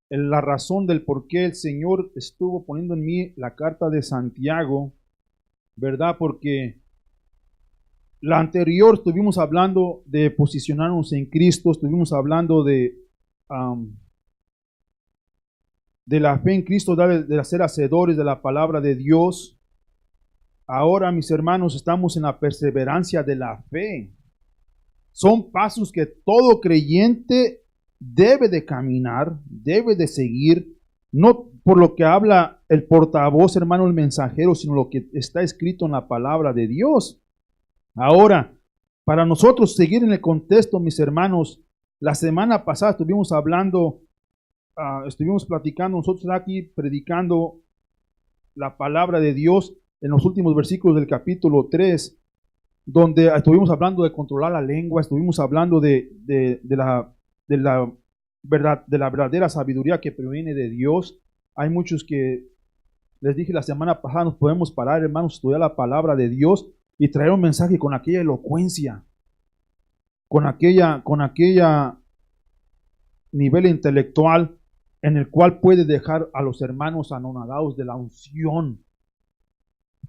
la razón del por qué el Señor estuvo poniendo en mí la carta de Santiago, ¿verdad? Porque la anterior estuvimos hablando de posicionarnos en Cristo, estuvimos hablando am, de la fe en Cristo, de ser hacedores de la palabra de Dios. Ahora, mis hermanos, estamos en la perseverancia de la fe. Son pasos que todo creyente debe de caminar, debe de seguir, no por lo que habla el portavoz, hermano, el mensajero, sino lo que está escrito en la palabra de Dios. Ahora, para nosotros seguir en el contexto, mis hermanos, la semana pasada estuvimos hablando, estuvimos platicando, nosotros aquí predicando la palabra de Dios en los últimos versículos del capítulo 3, donde estuvimos hablando de controlar la lengua, estuvimos hablando de la verdad, de la verdadera sabiduría que proviene de Dios. Hay muchos que, les dije la semana pasada, nos podemos parar, hermanos, estudiar la palabra de Dios y traer un mensaje con aquella elocuencia, con aquella nivel intelectual en el cual puede dejar a los hermanos anonadados de la unción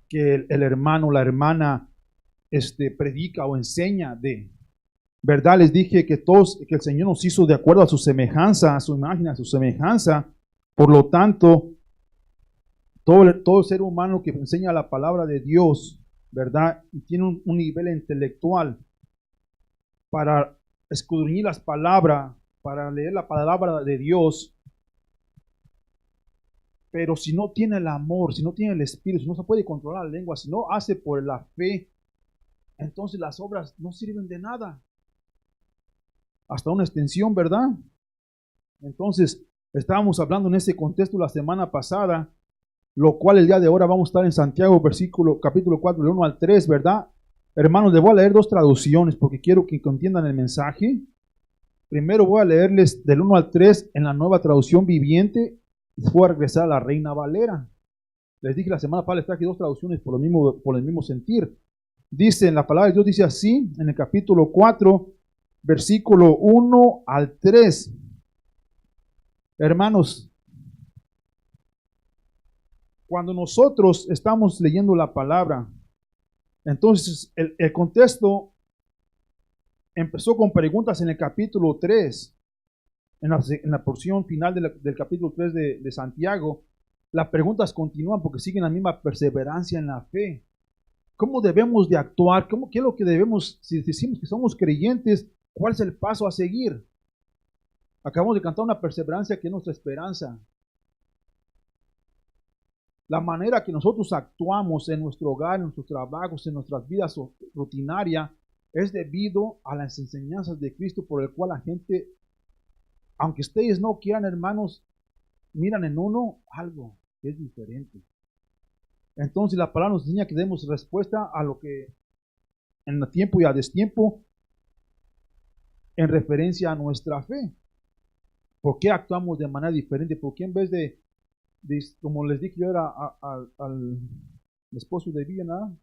que el hermano, la hermana, predica o enseña de. ¿Verdad? Les dije que que el Señor nos hizo de acuerdo a su semejanza, a su imagen, a su semejanza. Por lo tanto, todo ser humano que enseña la palabra de Dios, ¿verdad? Y tiene un nivel intelectual para escudriñar las palabras, para leer la palabra de Dios, pero si no tiene el amor, si no tiene el espíritu, si no se puede controlar la lengua, si no hace por la fe, entonces las obras no sirven de nada. Hasta una extensión, ¿verdad? Entonces, estábamos hablando en ese contexto la semana pasada, lo cual el día de ahora vamos a estar en Santiago, capítulo 4, del 1 al 3, ¿verdad? Hermanos, les voy a leer dos traducciones porque quiero que entiendan el mensaje. Primero voy a leerles del 1 al 3 en la nueva traducción viviente y después voy a regresar a la Reina Valera. Les dije la semana pasada, les traje dos traducciones por el mismo sentir. Dice, en la palabra de Dios dice así, en el capítulo 4, versículo 1 al 3. Hermanos, cuando nosotros estamos leyendo la palabra, entonces el contexto empezó con preguntas en el capítulo 3, en la porción final del capítulo 3 de Santiago. Las preguntas continúan porque siguen la misma perseverancia en la fe. ¿Cómo debemos de actuar? ¿Qué es lo que debemos, si decimos que somos creyentes, cuál es el paso a seguir? Acabamos de cantar una perseverancia que es nuestra esperanza. La manera que nosotros actuamos en nuestro hogar, en nuestros trabajos, en nuestras vidas rutinarias, es debido a las enseñanzas de Cristo por el cual la gente, aunque ustedes no quieran, hermanos, miran en uno algo que es diferente. Entonces la palabra nos enseña que demos respuesta a lo que en el tiempo y a destiempo en referencia a nuestra fe. ¿Por qué actuamos de manera diferente? ¿Por qué en vez de como les dije yo era al esposo de Viviana?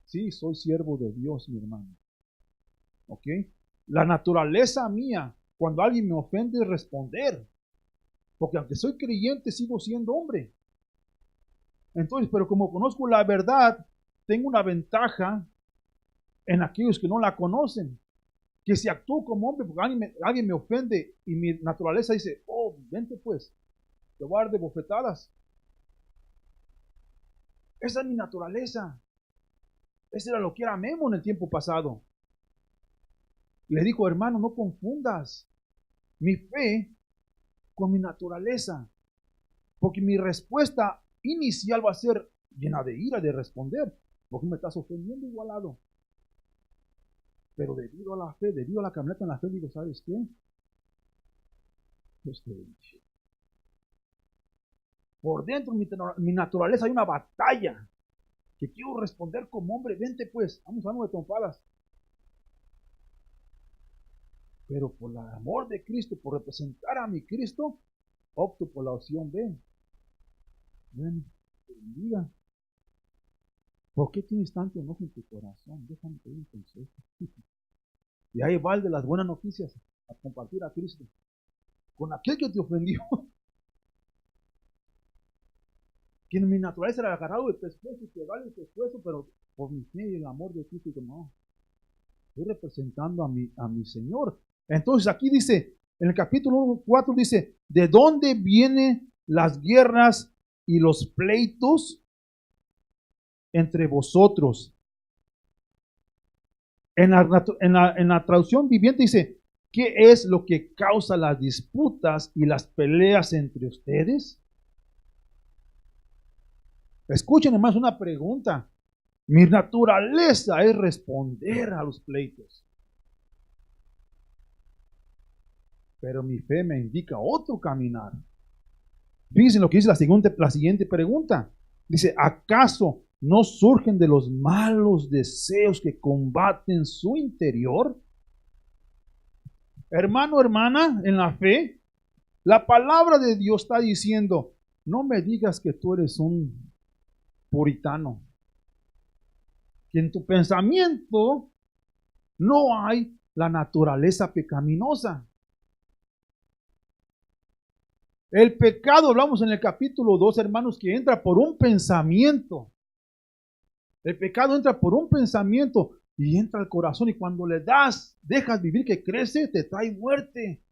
Sí, soy siervo de Dios, mi hermano. ¿Ok? La naturaleza mía, cuando alguien me ofende, es responder. Porque aunque soy creyente, sigo siendo hombre. Entonces, pero como conozco la verdad, tengo una ventaja en aquellos que no la conocen. Que si actúo como hombre, porque alguien me ofende y mi naturaleza dice, oh, vente pues, te voy a dar de bofetadas. Esa es mi naturaleza. Ese era lo que era Memo en el tiempo pasado. Le dijo, hermano, no confundas mi fe con mi naturaleza, porque mi respuesta inicial va a ser llena de ira de responder, porque me estás ofendiendo igualado. Pero debido a la fe, debido a la camioneta en la fe, digo, ¿sabes qué? Por dentro de mi naturaleza hay una batalla que quiero responder como hombre. Vente pues, vamos a darnos de trompadas. Pero por el amor de Cristo, por representar a mi Cristo, opto por la opción B. Bueno, te bendiga. ¿Por qué tienes tanto enojo en tu corazón? Déjame pedir un consejo. Y ahí va el de las buenas noticias, a compartir a Cristo. con aquel que te ofendió. Que en mi naturaleza era agarrado de pescuezo y pegarle el pescuezo, pero por mi fe y el amor de Cristo, digo, no, estoy representando a mi Señor. Entonces aquí dice, en el capítulo 4 dice, ¿de dónde vienen las guerras y los pleitos entre vosotros? En la traducción viviente dice, ¿qué es lo que causa las disputas y las peleas entre ustedes? Escuchen, hermanos, una pregunta. Mi naturaleza es responder a los pleitos, pero mi fe me indica otro caminar. Fíjense lo que dice la siguiente pregunta. Dice, ¿acaso no surgen de los malos deseos que combaten su interior? Hermano, hermana, en la fe, la palabra de Dios está diciendo, no me digas que tú eres un puritano, que en tu pensamiento no hay la naturaleza pecaminosa. El pecado, hablamos en el capítulo 2, hermanos, que entra por un pensamiento. El pecado entra por un pensamiento y entra al corazón, y cuando le dejas vivir, que crece, te trae muerte.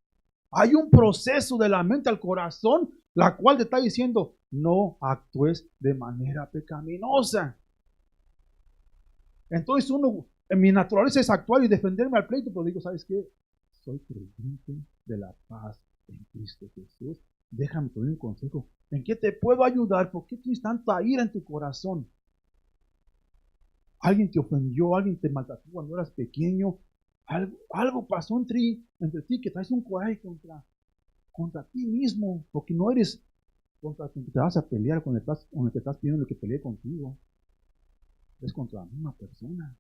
Hay un proceso de la mente al corazón, la cual te está diciendo, no actúes de manera pecaminosa. Entonces en mi naturaleza es actuar y defenderme al pleito, pero digo, ¿sabes qué? Soy creyente de la paz en Cristo Jesús. Déjame te doy un consejo. ¿En qué te puedo ayudar? ¿Por qué tienes tanta ira en tu corazón? Alguien te ofendió, alguien te maltrató cuando eras pequeño. Algo pasó entre ti que traes un coraje contra ti mismo, porque no eres contra quien te vas a pelear con el que estás pidiendo que pelee contigo. Es contra la misma persona.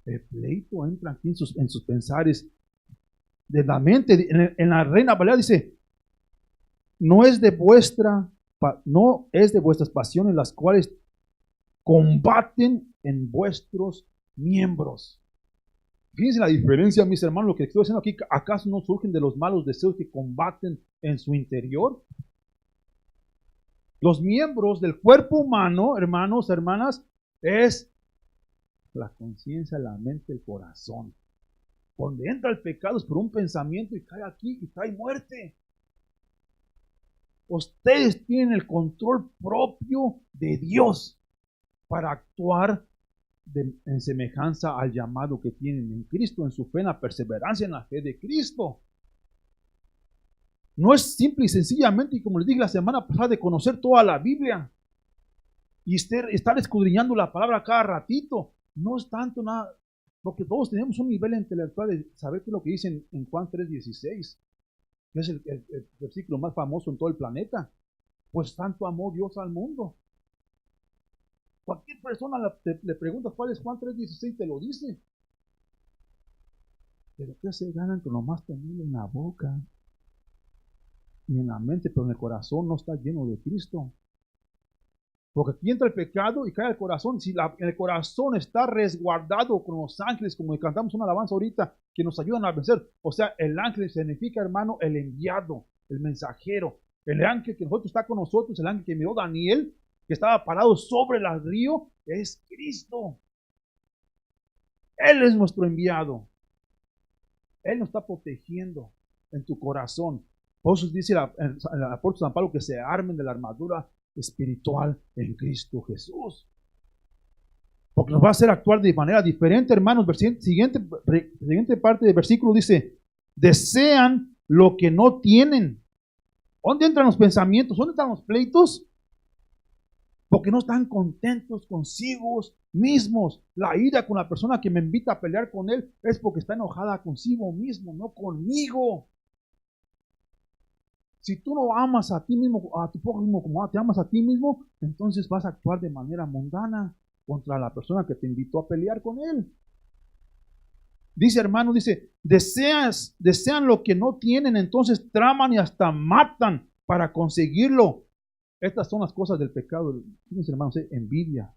El pleito entra aquí en sus pensares de la mente. En la Reina Valera dice, no es de vuestras pasiones las cuales combaten en vuestros miembros. Fíjense la diferencia, mis hermanos, lo que estoy diciendo aquí. ¿Acaso no surgen de los malos deseos que combaten en su interior? Los miembros del cuerpo humano, hermanos, hermanas, es la conciencia, la mente, el corazón. Donde entra el pecado es por un pensamiento y cae aquí y trae muerte. Ustedes tienen el control propio de Dios para actuar en semejanza al llamado que tienen en Cristo, en su fe, en la perseverancia en la fe de Cristo. No es simple y sencillamente, y como les dije la semana pasada, de conocer toda la Biblia y estar escudriñando la palabra cada ratito. No es tanto nada, porque todos tenemos un nivel intelectual de saber qué es lo que dice en Juan 3:16, que es el versículo más famoso en todo el planeta. Pues tanto amó Dios al mundo. Cualquier persona le pregunta cuál es Juan 3:16, te lo dice. Pero ¿qué se ganan con nomás tenerlo en la boca y en la mente, pero en el corazón no está lleno de Cristo? Porque aquí entra el pecado y cae al corazón. Si el corazón está resguardado con los ángeles, como cantamos una alabanza ahorita, que nos ayudan a vencer. O sea, el ángel significa, hermano, el enviado, el mensajero. El ángel que está con nosotros, el ángel que miró Daniel, que estaba parado sobre el río, es Cristo. Él es nuestro enviado. Él nos está protegiendo en tu corazón. Por eso dice el apóstol San Pablo que se armen de la armadura espiritual en Cristo Jesús. Porque nos va a hacer actuar de manera diferente, hermanos. Siguiente parte del versículo dice, desean lo que no tienen. ¿Dónde entran los pensamientos? ¿Dónde están los pleitos? Porque no están contentos consigo mismos. La ira con la persona que me invita a pelear con él es porque está enojada consigo mismo, no conmigo. Si tú no amas a ti mismo, a tu prójimo como te amas a ti mismo, entonces vas a actuar de manera mundana contra la persona que te invitó a pelear con él. Dice, hermano, desean lo que no tienen, entonces traman y hasta matan para conseguirlo. Estas son las cosas del pecado. Fíjense, hermanos, envidia.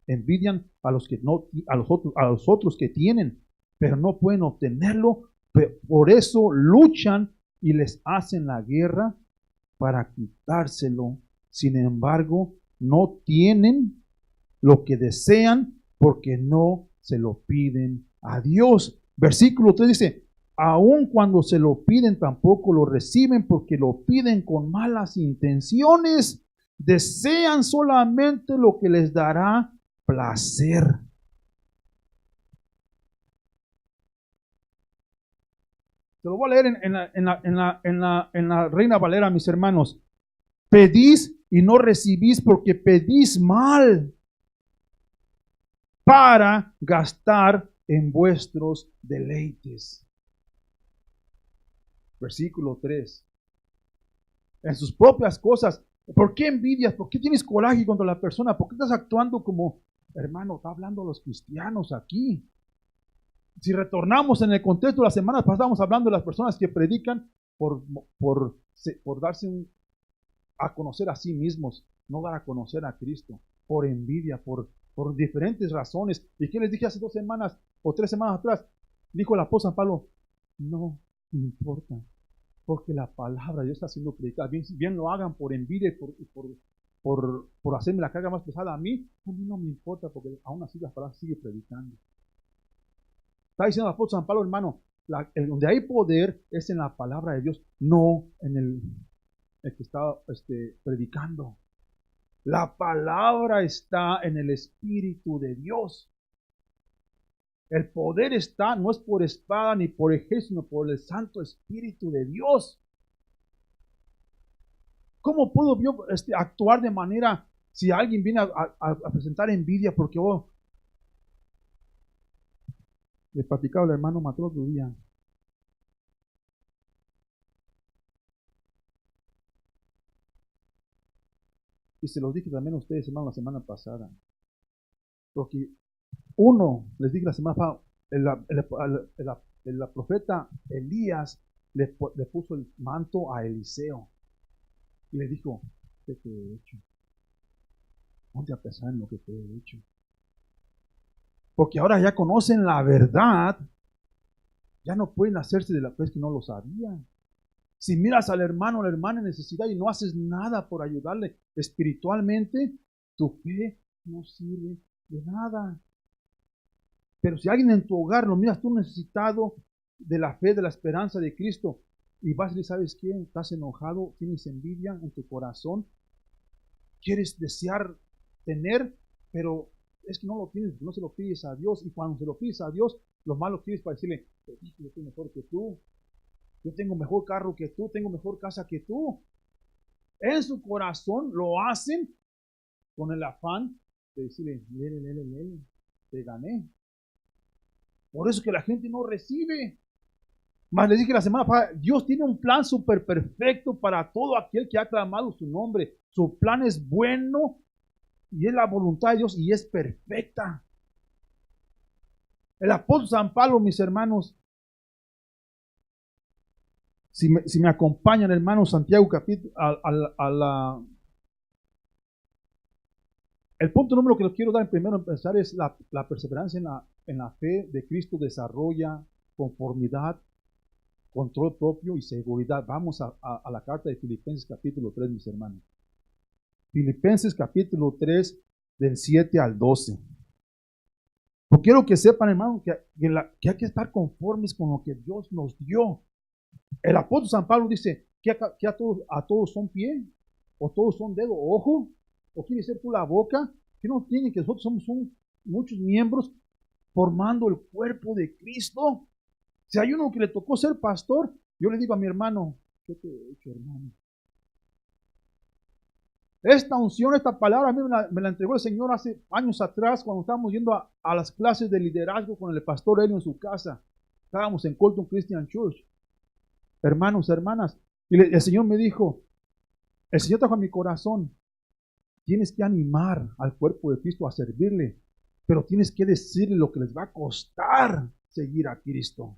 Envidian a los otros que tienen, pero no pueden obtenerlo. Por eso luchan y les hacen la guerra para quitárselo. Sin embargo, no tienen lo que desean porque no se lo piden a Dios. Versículo 3 dice, aun cuando se lo piden tampoco lo reciben porque lo piden con malas intenciones. Desean solamente lo que les dará placer. Se lo voy a leer en la Reina Valera, mis hermanos. Pedís y no recibís porque pedís mal para gastar en vuestros deleites. Versículo 3. En sus propias cosas. ¿Por qué envidias? ¿Por qué tienes coraje contra la persona? ¿Por qué estás actuando como, hermano, está hablando a los cristianos aquí? Si retornamos en el contexto de la semana pasada, estábamos hablando de las personas que predican por darse a conocer a sí mismos, no dar a conocer a Cristo, por envidia, por diferentes razones. ¿Y qué les dije hace 2 semanas o 3 semanas atrás? Dijo el apóstol San Pablo, no importa, porque la palabra de Dios está siendo predicada. Bien lo hagan por envidia y por hacerme la carga más pesada a mí no me importa, porque aún así la palabra sigue predicando. Está diciendo el apóstol San Pablo, hermano, donde hay poder es en la palabra de Dios, no en el que está predicando. La palabra está en el Espíritu de Dios. El poder está, no es por espada ni por ejército, sino por el Santo Espíritu de Dios. ¿Cómo puedo yo actuar de manera, si alguien viene a presentar envidia porque le platicaba el hermano Mateo otro día? Y se los dije también a ustedes, hermano, la semana pasada. Porque les dije la semana pasada, el profeta Elías le puso el manto a Eliseo. Y le dijo, ¿qué te he hecho? Ponte a pensar en lo que te he hecho. Porque ahora ya conocen la verdad, ya no pueden hacerse de la fe que no lo sabían. Si miras al hermano o la hermana en necesidad y no haces nada por ayudarle espiritualmente, tu fe no sirve de nada. Pero si alguien en tu hogar lo miras tú necesitado de la fe, de la esperanza de Cristo, y vas y le sabes qué, estás enojado, tienes envidia en tu corazón, quieres desear tener, pero es que no lo tienes, no se lo pides a Dios, y cuando se lo pides a Dios, lo malo quieres para decirle, yo soy mejor que tú, yo tengo mejor carro que tú, tengo mejor casa que tú. En su corazón lo hacen con el afán de decirle, lele, te gané. Por eso que la gente no recibe. Más les dije la semana pasada, Dios tiene un plan súper perfecto para todo aquel que ha clamado su nombre. Su plan es bueno y es la voluntad de Dios y es perfecta. El apóstol San Pablo, mis hermanos, si me acompañan, hermanos, Santiago capítulo, el punto número que les quiero dar primero empezar es la perseverancia en la fe de Cristo desarrolla conformidad, control propio y seguridad. Vamos a la carta de Filipenses capítulo 3, mis hermanos. Filipenses capítulo 3, del 7 al 12. Yo quiero que sepan, hermanos, que hay que estar conformes con lo que Dios nos dio. El apóstol San Pablo dice que a todos son pie, o todos son dedo, ojo, o quiere ser tú la boca, que no tienen que nosotros somos muchos miembros formando el cuerpo de Cristo. Si hay uno que le tocó ser pastor, yo le digo a mi hermano, ¿qué te he hecho, hermano? Esta unción, esta palabra, a mí me la entregó el Señor hace años atrás, cuando estábamos yendo a las clases de liderazgo con el pastor Helio en su casa. Estábamos en Colton Christian Church. Hermanos, hermanas, y el Señor me dijo, el Señor trajo a mi corazón, tienes que animar al cuerpo de Cristo a servirle, pero tienes que decirle lo que les va a costar seguir a Cristo.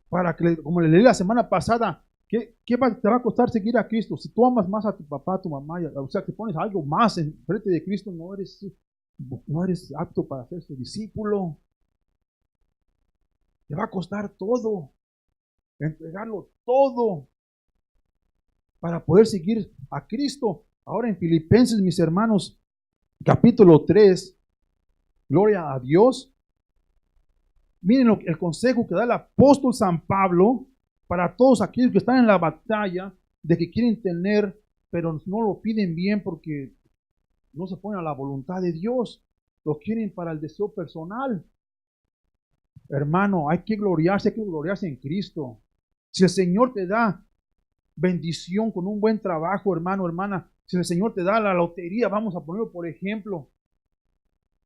Para que, como le leí la semana pasada, ¿qué te va a costar seguir a Cristo? Si tú amas más a tu papá, a tu mamá, o sea, te pones algo más en frente de Cristo, no eres apto para ser su discípulo. Te va a costar todo. entregarlo todo para poder seguir a Cristo. Ahora en Filipenses, mis hermanos, capítulo 3, gloria a Dios. Miren el consejo que da el apóstol San Pablo para todos aquellos que están en la batalla de que quieren tener, pero no lo piden bien porque no se ponen a la voluntad de Dios. Lo quieren para el deseo personal. Hermano, hay que gloriarse en Cristo. Si el Señor te da bendición con un buen trabajo, hermano, hermana, si el Señor te da la lotería, vamos a ponerlo por ejemplo,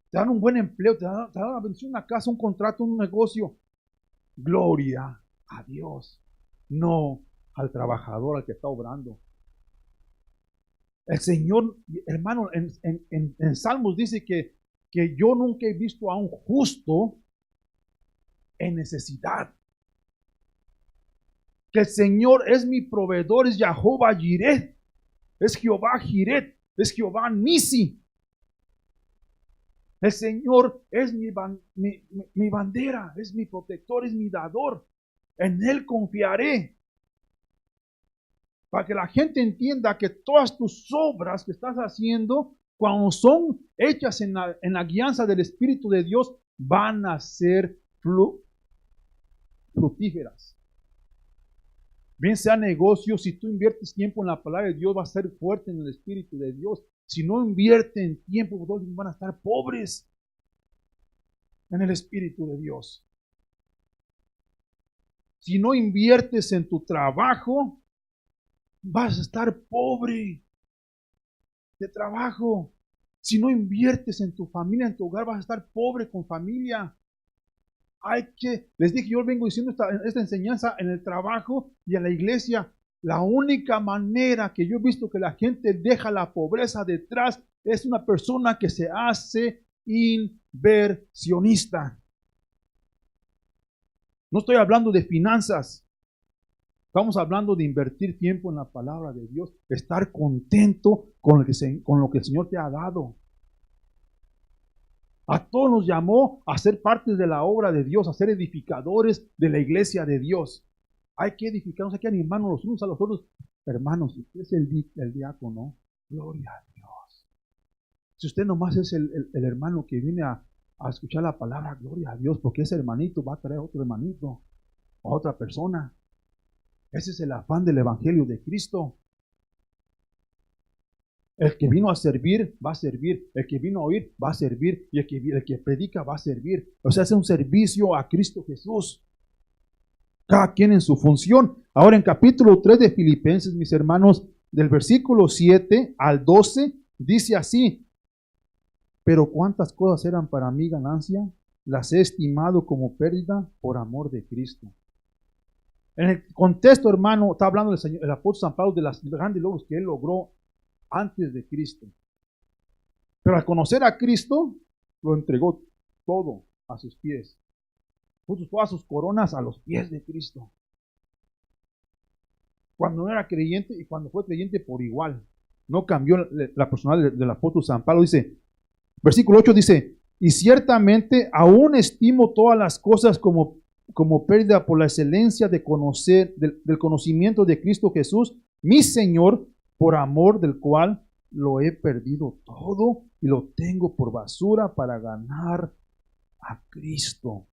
te dan un buen empleo, te dan una bendición, una casa, un contrato, un negocio, gloria a Dios, no al trabajador, al que está obrando. El Señor, hermano, en Salmos dice que yo nunca he visto a un justo en necesidad. Que el Señor es mi proveedor, es Jehová Jireh, es Jehová Jireh, es Jehová Nisi. El Señor es mi bandera, es mi protector, es mi dador. En Él confiaré. Para que la gente entienda que todas tus obras que estás haciendo, cuando son hechas en la guianza del Espíritu de Dios, van a ser fructíferas. Bien sea negocio, si tú inviertes tiempo en la palabra de Dios, vas a ser fuerte en el Espíritu de Dios. Si no invierten tiempo, todos van a estar pobres en el Espíritu de Dios. Si no inviertes en tu trabajo, vas a estar pobre de trabajo. Si no inviertes en tu familia, en tu hogar, vas a estar pobre con familia. Les dije, yo vengo diciendo esta enseñanza en el trabajo y en la iglesia. La única manera que yo he visto que la gente deja la pobreza detrás es una persona que se hace inversionista. No estoy hablando de finanzas. Estamos hablando de invertir tiempo en la palabra de Dios, estar contento con lo que el Señor te ha dado. A todos nos llamó a ser parte de la obra de Dios, a ser edificadores de la iglesia de Dios. Hay que edificarnos, hay que animarnos los unos a los otros. Hermanos, si usted es el diácono, gloria a Dios. Si usted nomás es el hermano que viene a escuchar la palabra, gloria a Dios, porque ese hermanito va a traer a otro hermanito, a otra persona. Ese es el afán del Evangelio de Cristo. El que vino a servir, va a servir. El que vino a oír, va a servir. Y el que predica, va a servir. O sea, es un servicio a Cristo Jesús. Cada quien en su función. Ahora en capítulo 3 de Filipenses, mis hermanos, del versículo 7 al 12, dice así: pero cuántas cosas eran para mí ganancia, las he estimado como pérdida por amor de Cristo. En el contexto, hermano, está hablando el apóstol San Pablo de los grandes logros que él logró antes de Cristo. Pero al conocer a Cristo, lo entregó todo a sus pies. Puso todas sus coronas a los pies de Cristo. Cuando no era creyente y cuando fue creyente por igual. No cambió la personalidad del apóstol San Pablo. Dice, versículo 8 dice, y ciertamente aún estimo todas las cosas como pérdida por la excelencia de del conocimiento de Cristo Jesús, mi Señor, por amor del cual lo he perdido todo y lo tengo por basura para ganar a Cristo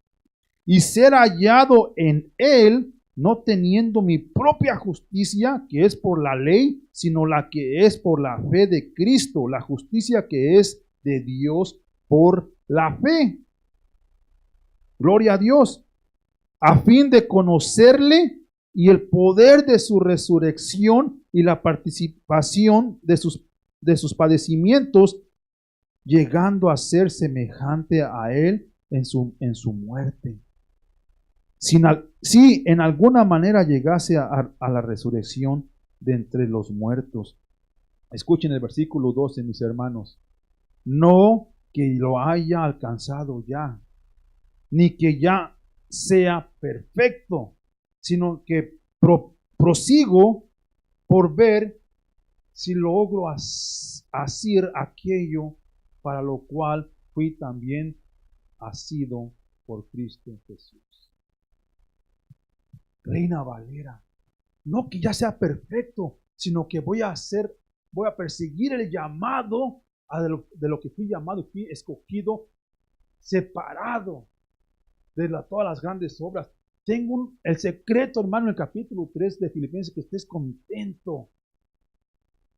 y ser hallado en Él, no teniendo mi propia justicia, que es por la ley, sino la que es por la fe de Cristo, la justicia que es de Dios por la fe. Gloria a Dios. A fin de conocerle y el poder de su resurrección y la participación de sus padecimientos, llegando a ser semejante a Él en su muerte. Si en alguna manera llegase a la resurrección de entre los muertos. Escuchen el versículo 12, mis hermanos. No que lo haya alcanzado ya, ni que ya sea perfecto, sino que prosigo por ver si logro hacer aquello para lo cual fui también asido por Cristo Jesús. Reina Valera. No que ya sea perfecto, sino que voy a perseguir el llamado de lo que fui llamado, fui escogido, separado de todas las grandes obras. Tengo el secreto, hermano, en el capítulo 3 de Filipenses, que estés contento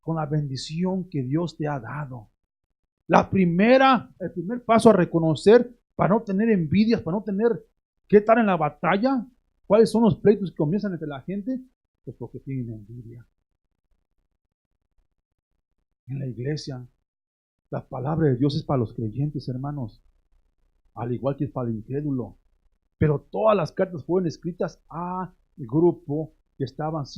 con la bendición que Dios te ha dado. El primer paso a reconocer, para no tener envidias, para no tener que estar en la batalla, ¿cuáles son los pleitos que comienzan entre la gente? Pues porque tienen envidia. En la iglesia, la palabra de Dios es para los creyentes, hermanos, al igual que es para el incrédulo. Pero todas las cartas fueron escritas a grupo que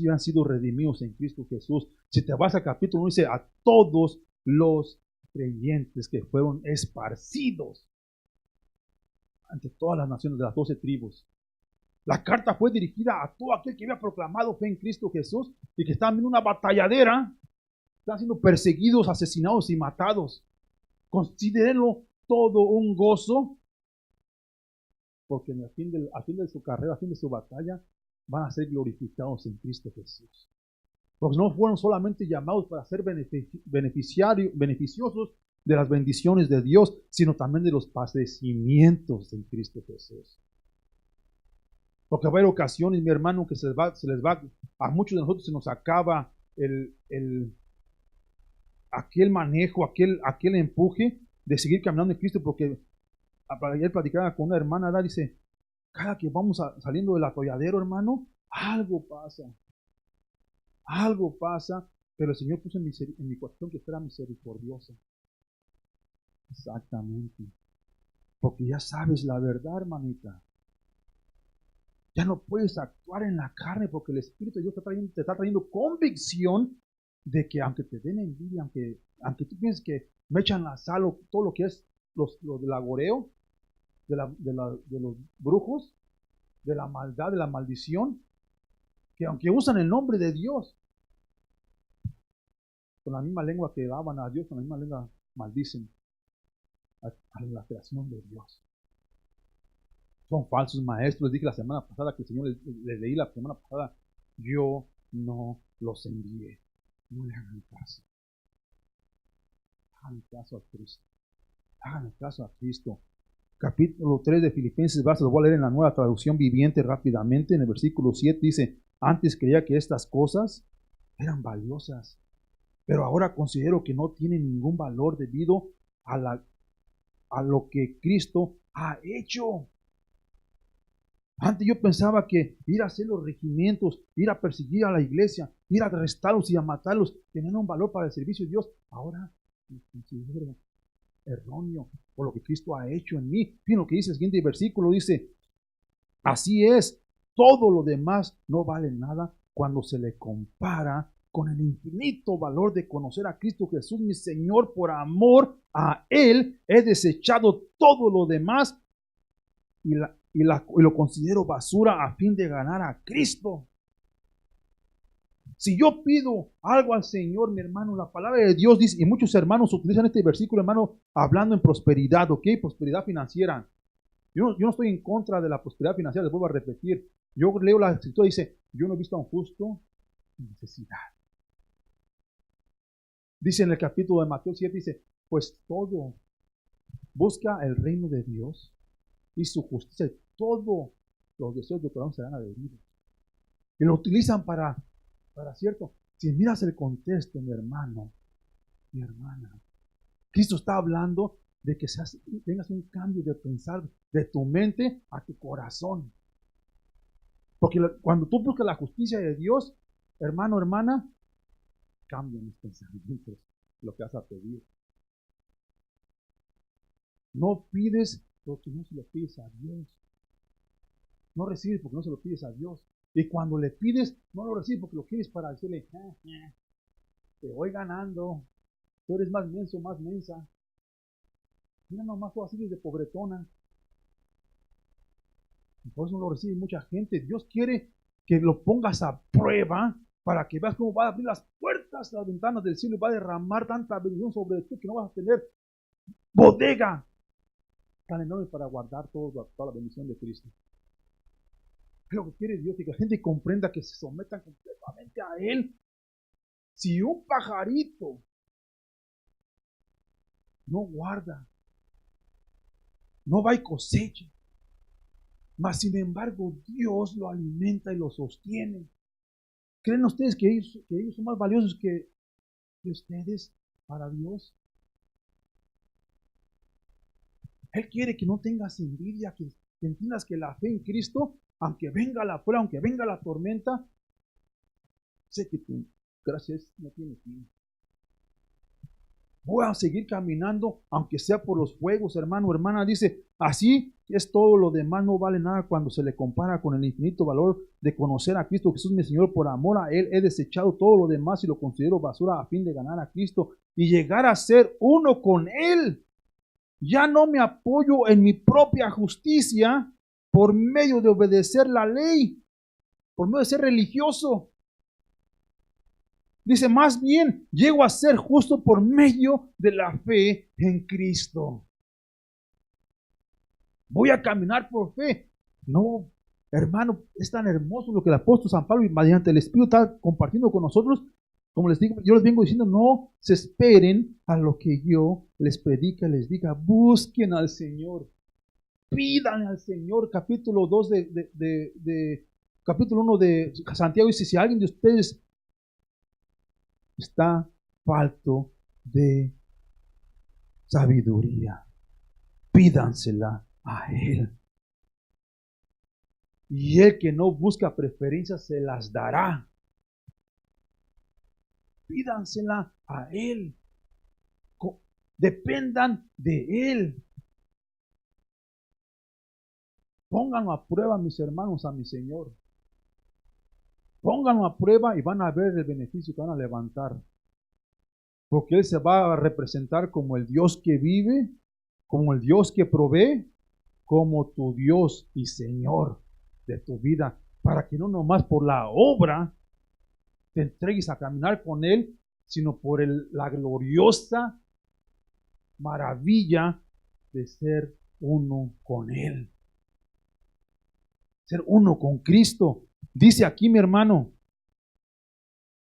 han sido redimidos en Cristo Jesús. Si te vas al capítulo 1, dice a todos los creyentes que fueron esparcidos ante todas las naciones de las 12 tribus. La carta fue dirigida a todo aquel que había proclamado fe en Cristo Jesús y que estaban en una batalladera, están siendo perseguidos, asesinados y matados. Considérenlo todo un gozo, porque al fin de su carrera, al fin de su batalla, van a ser glorificados en Cristo Jesús. Porque no fueron solamente llamados para ser beneficiosos de las bendiciones de Dios, sino también de los padecimientos en Cristo Jesús. Porque va a haber ocasiones, mi hermano, que a muchos de nosotros se nos acaba aquel manejo, aquel empuje de seguir caminando en Cristo, porque ayer platicaba con una hermana, dice, cada que vamos saliendo del atolladero, hermano, algo pasa, pero el Señor puso en mi corazón que fuera misericordioso. Exactamente. Porque ya sabes la verdad, hermanita. Ya no puedes actuar en la carne porque el Espíritu de Dios te está trayendo convicción de que aunque te den envidia, aunque tú pienses que me echan la sal o todo lo que es lo del agoreo, de los brujos, de la maldad, de la maldición, que aunque usan el nombre de Dios, con la misma lengua que alaban a Dios, con la misma lengua maldicen a la creación de Dios. Son falsos maestros. Les dije la semana pasada que el Señor les leí la semana pasada, yo no los envié. No le hagan caso. Hagan caso a Cristo. Hagan caso a Cristo. Capítulo 3 de Filipenses, lo voy a leer en la Nueva Traducción Viviente rápidamente. En el versículo 7 dice, antes creía que estas cosas eran valiosas, pero ahora considero que no tienen ningún valor debido a lo que Cristo ha hecho. Antes yo pensaba que ir a hacer los regimientos, ir a perseguir a la iglesia, ir a arrestarlos y a matarlos, tenían un valor para el servicio de Dios. Ahora lo considero erróneo por lo que Cristo ha hecho en mí. Fíjense lo que dice el siguiente versículo, dice, así es, todo lo demás no vale nada cuando se le compara con el infinito valor de conocer a Cristo Jesús, mi Señor. Por amor a Él he desechado todo lo demás y lo considero basura a fin de ganar a Cristo. Si yo pido algo al Señor, mi hermano, la palabra de Dios dice, y muchos hermanos utilizan este versículo, hermano, hablando en prosperidad, ¿ok? Prosperidad financiera. Yo no estoy en contra de la prosperidad financiera, les vuelvo a repetir. Yo leo la escritura y dice, yo no he visto a un justo en necesidad. Dice en el capítulo de Mateo 7, dice, pues todo, busca el reino de Dios y su justicia, y todos los deseos de tu corazón serán adheridos. Y lo utilizan para cierto. Si miras el contexto, mi hermano, mi hermana, Cristo está hablando de que tengas un cambio de pensar de tu mente a tu corazón. Porque cuando tú buscas la justicia de Dios, hermano, hermana, cambian los pensamientos, lo que vas a pedir. No pides porque no se lo pides a Dios. No recibes porque no se lo pides a Dios. Y cuando le pides, no lo recibes porque lo quieres para decirle, te voy ganando, tú eres más menso, más mensa. Mira nomás tú así de pobretona. Y por eso no lo recibe mucha gente. Dios quiere que lo pongas a prueba para que veas cómo va a abrir las puertas, las ventanas del cielo y va a derramar tanta bendición sobre ti que no vas a tener bodega tan enorme para guardar toda la bendición de Cristo. Es lo que quiere Dios, que la gente comprenda, que se sometan completamente a Él. Si un pajarito no guarda, no va y cosecha, mas sin embargo Dios lo alimenta y lo sostiene. ¿Creen ustedes que ellos son más valiosos que ustedes para Dios? Él quiere que no tengas envidia, que entiendas que la fe en Cristo, aunque venga la prueba, aunque venga la tormenta, sé que tu gracia no tiene fin. Voy a seguir caminando, aunque sea por los fuegos, hermano, hermana. Dice, así es todo lo demás, no vale nada cuando se le compara con el infinito valor de conocer a Cristo Jesús, mi Señor. Por amor a Él he desechado todo lo demás y lo considero basura a fin de ganar a Cristo y llegar a ser uno con Él. Ya no me apoyo en mi propia justicia por medio de obedecer la ley, por medio de ser religioso. Dice, más bien, llego a ser justo por medio de la fe en Cristo. Voy a caminar por fe. No, hermano, es tan hermoso lo que el apóstol San Pablo, mediante el Espíritu, está compartiendo con nosotros. Como les digo, yo les vengo diciendo, no se esperen a lo que yo les predique, les diga, busquen al Señor, pidan al Señor. Capítulo 2 capítulo 1 de Santiago dice, si alguien de ustedes está falto de sabiduría, pídansela a Él. Y el que no busca preferencias se las dará. Pídansela a Él. Dependan de Él. Pónganlo a prueba, mis hermanos, a mi Señor. Pónganlo a prueba y van a ver el beneficio que van a levantar. Porque Él se va a representar como el Dios que vive, como el Dios que provee, como tu Dios y Señor de tu vida. Para que no nomás por la obra te entregues a caminar con Él, sino por la gloriosa maravilla de ser uno con Él. Ser uno con Cristo. Dice aquí, mi hermano,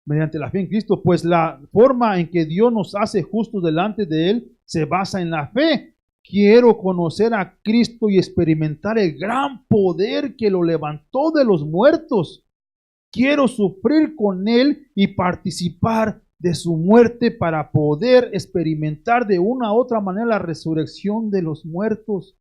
mediante la fe en Cristo, pues la forma en que Dios nos hace justos delante de Él se basa en la fe. Quiero conocer a Cristo y experimentar el gran poder que lo levantó de los muertos. Quiero sufrir con Él y participar de su muerte para poder experimentar de una u otra manera la resurrección de los muertos.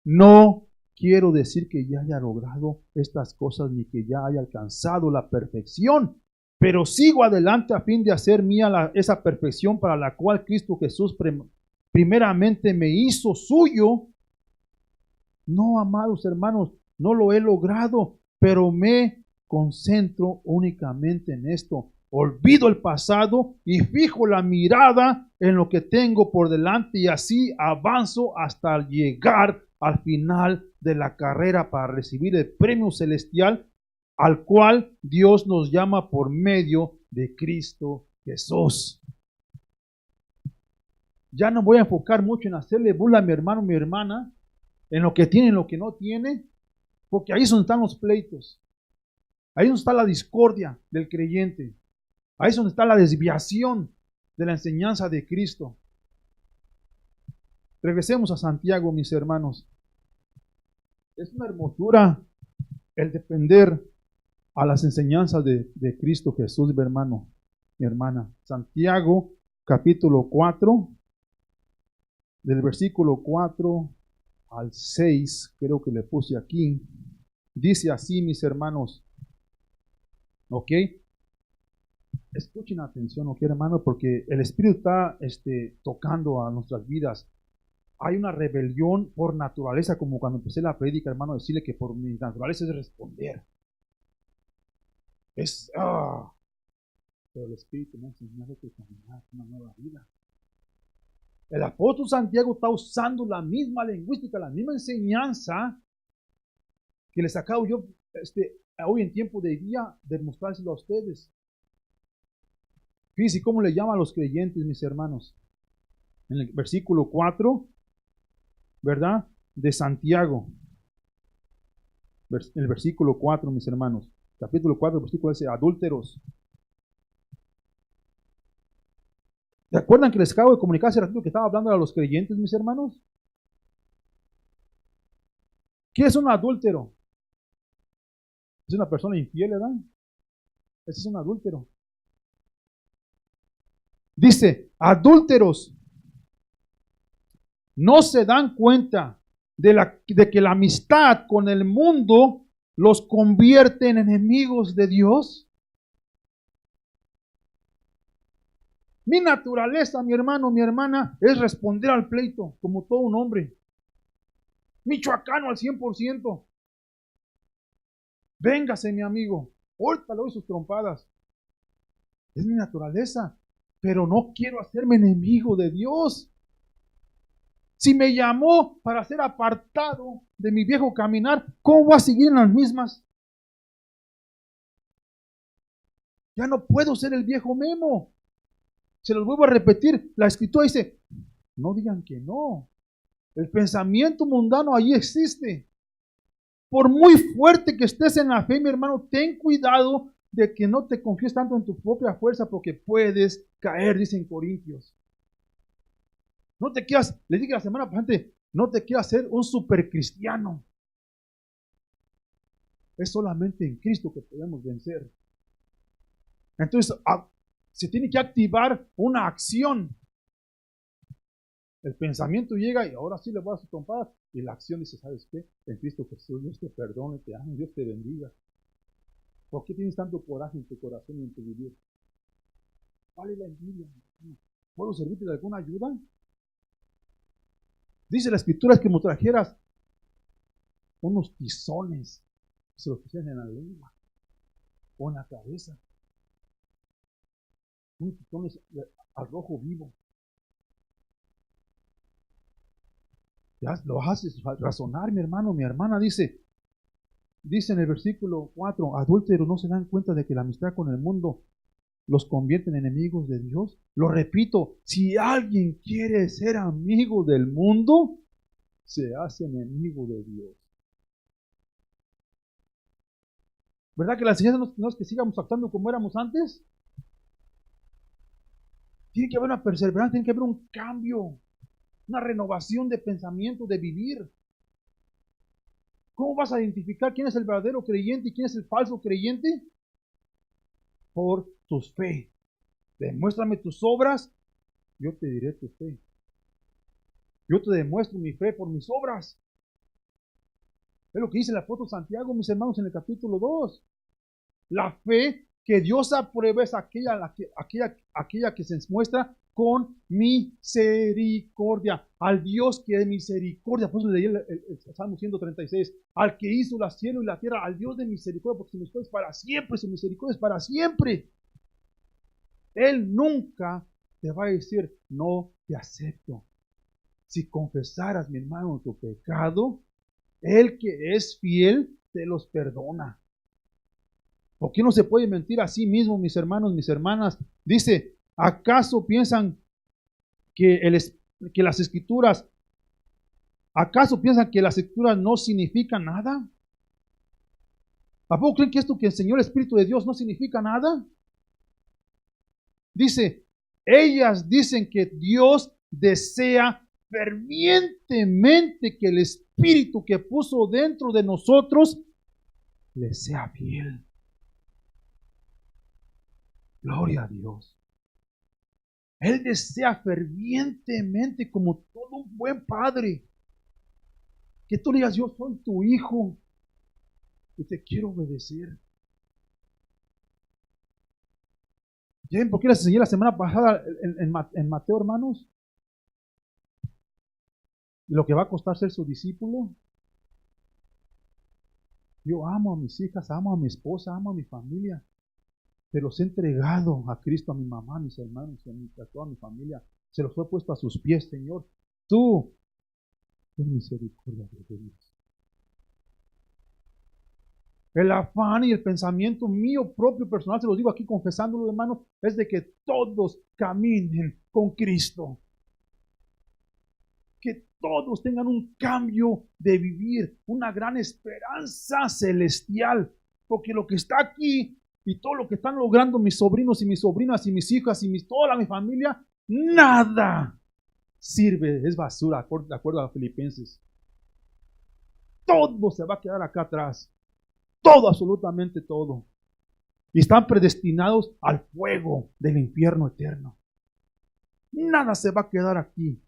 No quiero decir que ya haya logrado estas cosas ni que ya haya alcanzado la perfección, pero sigo adelante a fin de hacer mía esa perfección para la cual Cristo Jesús primeramente me hizo suyo. No, amados hermanos, no lo he logrado, pero me concentro únicamente en esto. Olvido el pasado y fijo la mirada en lo que tengo por delante y así avanzo hasta llegar al final de la carrera para recibir el premio celestial al cual Dios nos llama por medio de Cristo Jesús. Ya no voy a enfocar mucho en hacerle burla a mi hermano, mi hermana, en lo que tiene, en lo que no tiene, porque ahí es donde están los pleitos. Ahí es donde está la discordia del creyente. Ahí es donde está la desviación de la enseñanza de Cristo. Regresemos a Santiago, mis hermanos. Es una hermosura el depender a las enseñanzas de Cristo Jesús, mi hermano, mi hermana. Santiago, capítulo 4, del versículo 4 al 6, creo que le puse aquí. Dice así, mis hermanos. ¿Ok? Escuchen atención, ¿ok, hermano? Porque el Espíritu está tocando a nuestras vidas. Hay una rebelión por naturaleza, como cuando empecé la prédica, hermano, decirle que por mi naturaleza es responder. Pero el Espíritu me ha enseñado que caminar una nueva vida. El apóstol Santiago está usando la misma lingüística, la misma enseñanza que les acabo yo hoy en tiempo de día de mostrárselo a ustedes. Fíjense cómo le llama a los creyentes, mis hermanos. En el versículo 4, ¿verdad? De Santiago. el versículo 4, mis hermanos. Capítulo 4, versículo dice, adúlteros. ¿Se acuerdan que les acabo de comunicar hace ratito que estaba hablando a los creyentes, mis hermanos? ¿Qué es un adúltero? Es una persona infiel, ¿verdad? Ese es un adúltero. Dice, adúlteros, no se dan cuenta de que la amistad con el mundo los convierte en enemigos de Dios. Mi naturaleza, mi hermano, mi hermana, es responder al pleito como todo un hombre. Michoacano al 100%. Véngase, mi amigo. Ahorita le doy sus trompadas. Es mi naturaleza. Pero no quiero hacerme enemigo de Dios. Si me llamó para ser apartado de mi viejo caminar, ¿cómo voy a seguir en las mismas? Ya no puedo ser el viejo Memo. Se los vuelvo a repetir. La escritura dice, no digan que no. El pensamiento mundano allí existe. Por muy fuerte que estés en la fe, mi hermano, ten cuidado de que no te confíes tanto en tu propia fuerza porque puedes caer, dicen Corintios. No te quieras, le dije la semana pasada, no te quieras ser un supercristiano. Es solamente en Cristo que podemos vencer. Entonces, se tiene que activar una acción. El pensamiento llega y ahora sí le voy a hacer trompadas. Y la acción dice, ¿sabes qué? En Cristo Jesús, Dios te perdone, te ame, Dios te bendiga. ¿Por qué tienes tanto coraje en tu corazón y en tu vivir? Vale la envidia. ¿Puedo servirte de alguna ayuda? Dice la escritura que me trajeras unos tizones. Se los pusieran en la lengua o en la cabeza. Unos tizones al rojo vivo. Ya lo haces razonar, mi hermano, mi hermana. Dice en el versículo 4, adúlteros no se dan cuenta de que la amistad con el mundo los convierte en enemigos de Dios. Lo repito, si alguien quiere ser amigo del mundo, se hace enemigo de Dios. ¿Verdad que la enseñanza no es que sigamos actuando como éramos antes? Tiene que haber una perseverancia, tiene que haber un cambio, una renovación de pensamiento, de vivir. ¿Cómo vas a identificar quién es el verdadero creyente y quién es el falso creyente? Por tus fe. Demuéstrame tus obras, yo te diré tu fe. Yo te demuestro mi fe por mis obras. Es lo que dice el apóstol Santiago, mis hermanos, en el capítulo 2. La fe que Dios aprueba es aquella que se muestra con misericordia. Al Dios que es misericordia. Por eso leí el Salmo 136. Al que hizo la cielo y la tierra, al Dios de misericordia, porque su misericordia es para siempre, su misericordia es para siempre. Él nunca te va a decir, no te acepto. Si confesaras, mi hermano, tu pecado, Él que es fiel, te los perdona. ¿Por qué no se puede mentir a sí mismo, mis hermanos, mis hermanas? Dice, ¿acaso piensan que las escrituras, no significan nada? ¿A poco creen que esto que enseñó el Espíritu de Dios no significa nada? Dice, ellas dicen que Dios desea fervientemente que el Espíritu que puso dentro de nosotros le sea fiel. Gloria a Dios. Él desea fervientemente, como todo un buen padre, que tú le digas, yo soy tu hijo y te quiero obedecer. ¿Ven por qué les enseñé la semana pasada en Mateo, hermanos? Lo que va a costar ser su discípulo. Yo amo a mis hijas, amo a mi esposa, amo a mi familia. Se los he entregado a Cristo, a mi mamá, a mis hermanos, a toda mi familia. Se los he puesto a sus pies, Señor. Tú, ten misericordia de Dios. El afán y el pensamiento mío propio personal, se los digo aquí confesándolo, hermano, es de que todos caminen con Cristo. Que todos tengan un cambio de vivir, una gran esperanza celestial. Porque lo que está aquí y todo lo que están logrando mis sobrinos y mis sobrinas y mis hijas y toda mi familia, nada sirve, es basura, de acuerdo a Filipenses. Todo se va a quedar acá atrás. Todo, absolutamente todo. Y están predestinados al fuego del infierno eterno. Nada se va a quedar aquí.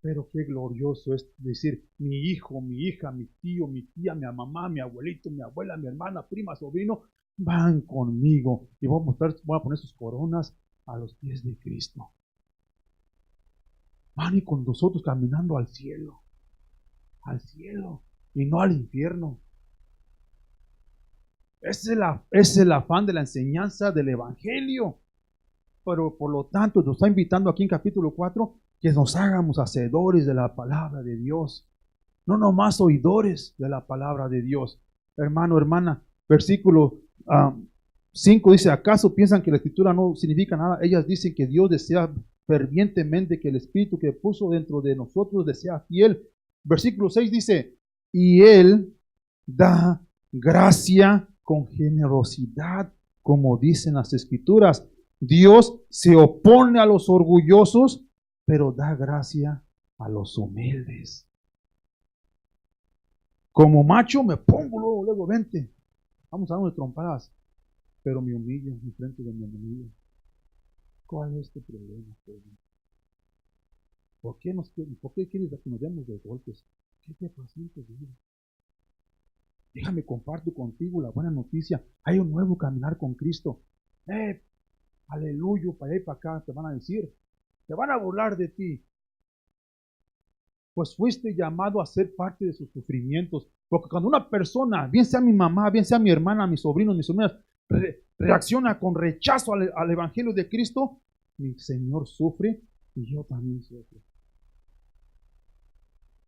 Pero qué glorioso es decir, mi hijo, mi hija, mi tío, mi tía, mi mamá, mi abuelito, mi abuela, mi hermana, prima, sobrino, van conmigo y voy a poner sus coronas a los pies de Cristo. Van y con nosotros caminando al cielo y no al infierno. Ese es el afán de la enseñanza del Evangelio. Pero por lo tanto nos está invitando aquí en capítulo 4 que nos hagamos hacedores de la palabra de Dios. No nomás oidores de la palabra de Dios. Hermano, hermana, versículo 5 dice, ¿acaso piensan que la escritura no significa nada? Ellas dicen que Dios desea fervientemente que el Espíritu que puso dentro de nosotros desea fiel. Versículo 6 dice, y Él da gracia con generosidad, como dicen las Escrituras. Dios se opone a los orgullosos, pero da gracia a los humildes. Como macho me pongo luego, vente. Vamos a dar unas trompadas. Pero me humillo en frente de mi enemigo. ¿Cuál es tu problema, Pedro? ¿Por qué quieres que nos demos de golpes? ¿Qué te paciente, vida? Déjame comparto contigo la buena noticia. Hay un nuevo caminar con Cristo. Aleluya, para allá y para acá te van a decir. Te van a burlar de ti. Pues fuiste llamado a ser parte de sus sufrimientos. Porque cuando una persona, bien sea mi mamá, bien sea mi hermana, mis sobrinos, mis sobrinas, reacciona con rechazo al Evangelio de Cristo, mi Señor sufre y yo también sufro.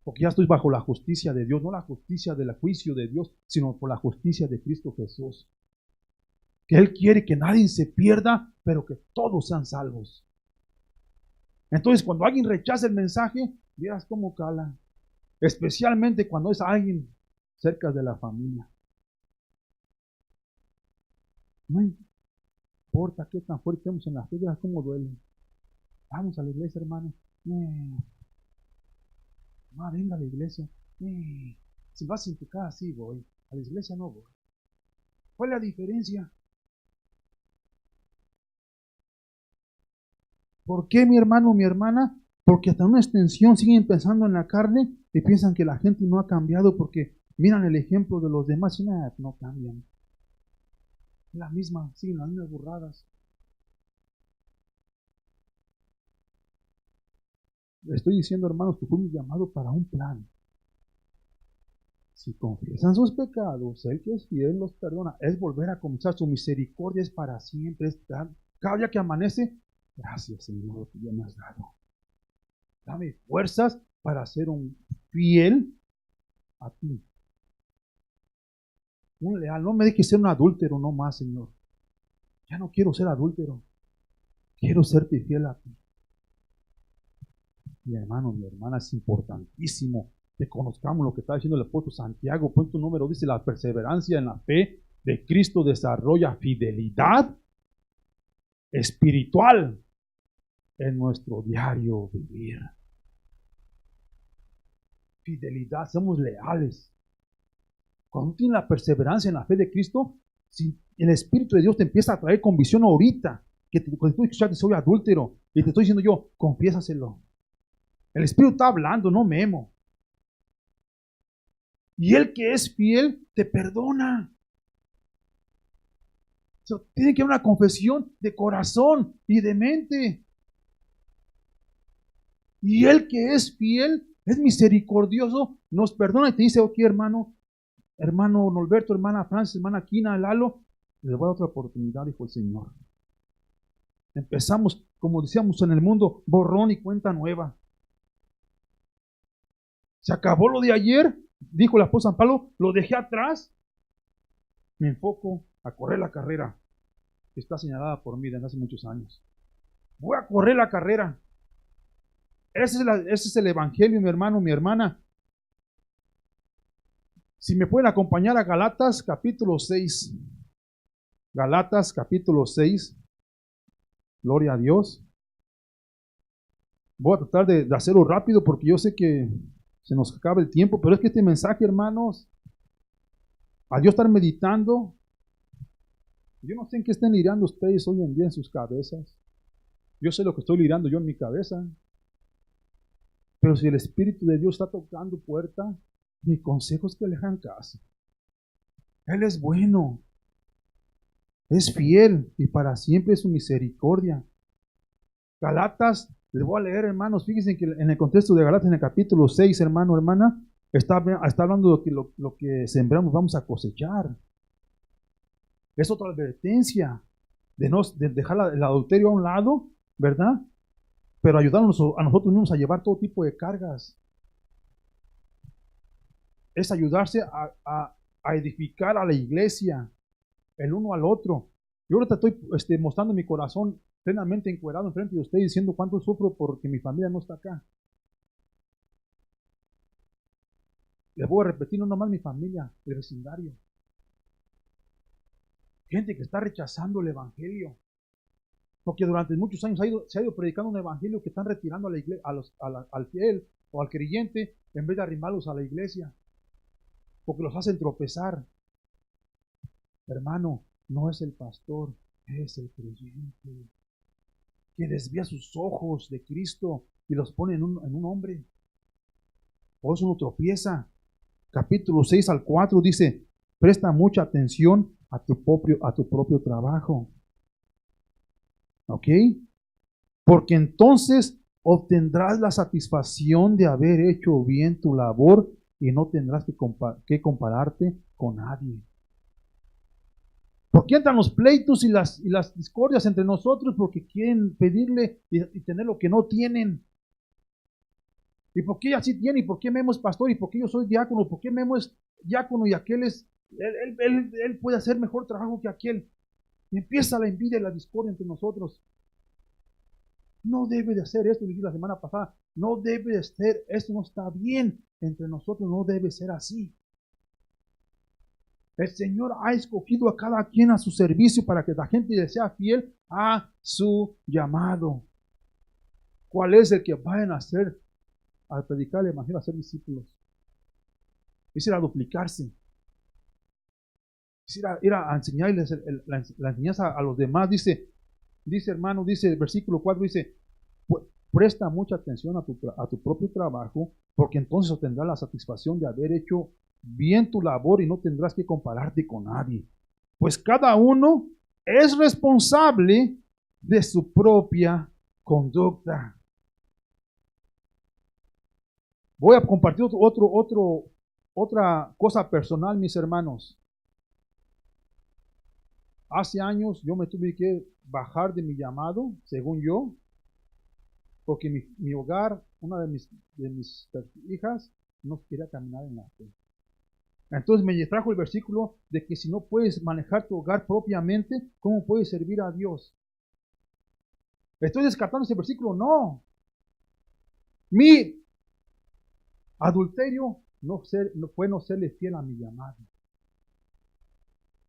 Porque ya estoy bajo la justicia de Dios, no la justicia del juicio de Dios, sino por la justicia de Cristo Jesús. Que Él quiere que nadie se pierda, pero que todos sean salvos. Entonces, cuando alguien rechaza el mensaje, vieras cómo cala. Especialmente cuando es alguien cerca de la familia. No importa qué tan fuerte estemos en la fe, vieras cómo duele. Vamos a la iglesia, hermano. Venga a la iglesia. Si vas en tu casa, sí voy. A la iglesia no voy. ¿Cuál es la diferencia? ¿Por qué, mi hermano, mi hermana? Porque hasta una extensión siguen pensando en la carne y piensan que la gente no ha cambiado porque miran el ejemplo de los demás y no cambian. La misma, siguen las mismas burradas. Le estoy diciendo, hermanos, que fuimos llamados para un plan. Si confiesan sus pecados, el que es fiel los perdona. Es volver a comenzar. Su misericordia es para siempre. Cada día que amanece, gracias, Señor, que ya me has dado. Dame fuerzas para ser un fiel a ti. Un leal. No me dejes ser un adúltero, no más, Señor. Ya no quiero ser adúltero. Quiero serte fiel a ti. Mi hermano, mi hermana, es importantísimo que conozcamos lo que está diciendo el apóstol Santiago. Punto número dice, la perseverancia en la fe de Cristo desarrolla fidelidad espiritual en nuestro diario vivir. Fidelidad, somos leales. Cuando tienes la perseverancia en la fe de Cristo, si el Espíritu de Dios te empieza a traer convicción ahorita, cuando tú escuchaste soy adúltero, y te estoy diciendo yo, confiésaselo. El Espíritu está hablando, no Memo. Y el que es fiel te perdona. Tiene que haber una confesión de corazón y de mente. Y el que es fiel, es misericordioso, nos perdona y te dice, ok, hermano Norberto, hermana Francis, hermana Quina, Lalo, les voy a dar otra oportunidad, dijo el Señor. Empezamos, como decíamos en el mundo, borrón y cuenta nueva. Se acabó lo de ayer, dijo el apóstol San Pablo, lo dejé atrás. Me enfoco a correr la carrera que está señalada por mí desde hace muchos años. Voy a correr la carrera. Ese es el evangelio, mi hermano, mi hermana. Si me pueden acompañar a Galatas capítulo 6. Galatas capítulo 6. Gloria a Dios. Voy a tratar de hacerlo rápido porque yo sé que se nos acaba el tiempo, pero es que este mensaje, hermanos, a Dios estar meditando, yo no sé en qué estén mirando ustedes hoy en día en sus cabezas. Yo sé lo que estoy mirando yo en mi cabeza. Pero si el Espíritu de Dios está tocando puerta, mi consejo es que le hagan caso. Él es bueno, es fiel y para siempre es su misericordia. Galatas, les voy a leer, hermanos, fíjense que en el contexto de Galatas, en el capítulo 6, hermano, hermana, está hablando de que lo que sembramos vamos a cosechar. Es otra advertencia de dejar el adulterio a un lado, ¿verdad? Pero ayudarnos a nosotros mismos a llevar todo tipo de cargas. Es ayudarse a edificar a la iglesia, el uno al otro. Yo ahorita estoy mostrando mi corazón plenamente encuerado enfrente de usted diciendo cuánto sufro porque mi familia no está acá. Les voy a repetir, no nomás mi familia, el vecindario. Gente que está rechazando el evangelio. Porque durante muchos años se ha ido predicando un evangelio que están retirando a la iglesia, al fiel o al creyente en vez de arrimarlos a la iglesia. Porque los hacen tropezar. Hermano, no es el pastor, es el creyente que desvía sus ojos de Cristo y los pone en un hombre. Por eso uno tropieza. Capítulo 6 al 4 dice, presta mucha atención a tu propio trabajo. ¿Ok? Porque entonces obtendrás la satisfacción de haber hecho bien tu labor y no tendrás que compararte con nadie. ¿Por qué entran los pleitos y las discordias entre nosotros? Porque quieren pedirle y tener lo que no tienen. ¿Y por qué así tiene? ¿Y por qué Memo es pastor? ¿Y por qué yo soy diácono? ¿Por qué Memo es diácono y aquel es... Él puede hacer mejor trabajo que aquel? Y empieza la envidia y la discordia entre nosotros. No debe de hacer esto, dije la semana pasada. No debe de ser, esto no está bien entre nosotros, no debe ser así. El Señor ha escogido a cada quien a su servicio para que la gente le sea fiel a su llamado. ¿Cuál es el que vayan a hacer? Al predicar el evangelio, a ser discípulos. Es ir a duplicarse. Es ir a enseñarles la enseñanza a los demás. Dice hermano, dice el versículo 4, dice, presta mucha atención a tu propio trabajo, porque entonces obtendrás la satisfacción de haber hecho bien tu labor y no tendrás que compararte con nadie. Pues cada uno es responsable de su propia conducta. Voy a compartir otra cosa personal, mis hermanos. Hace años yo me tuve que bajar de mi llamado, según yo, porque mi hogar, una de mis hijas, no quería caminar en la fe. Entonces me trajo el versículo de que si no puedes manejar tu hogar propiamente, ¿cómo puedes servir a Dios? ¿Estoy descartando ese versículo? No. Mi adulterio fue no serle fiel a mi llamado.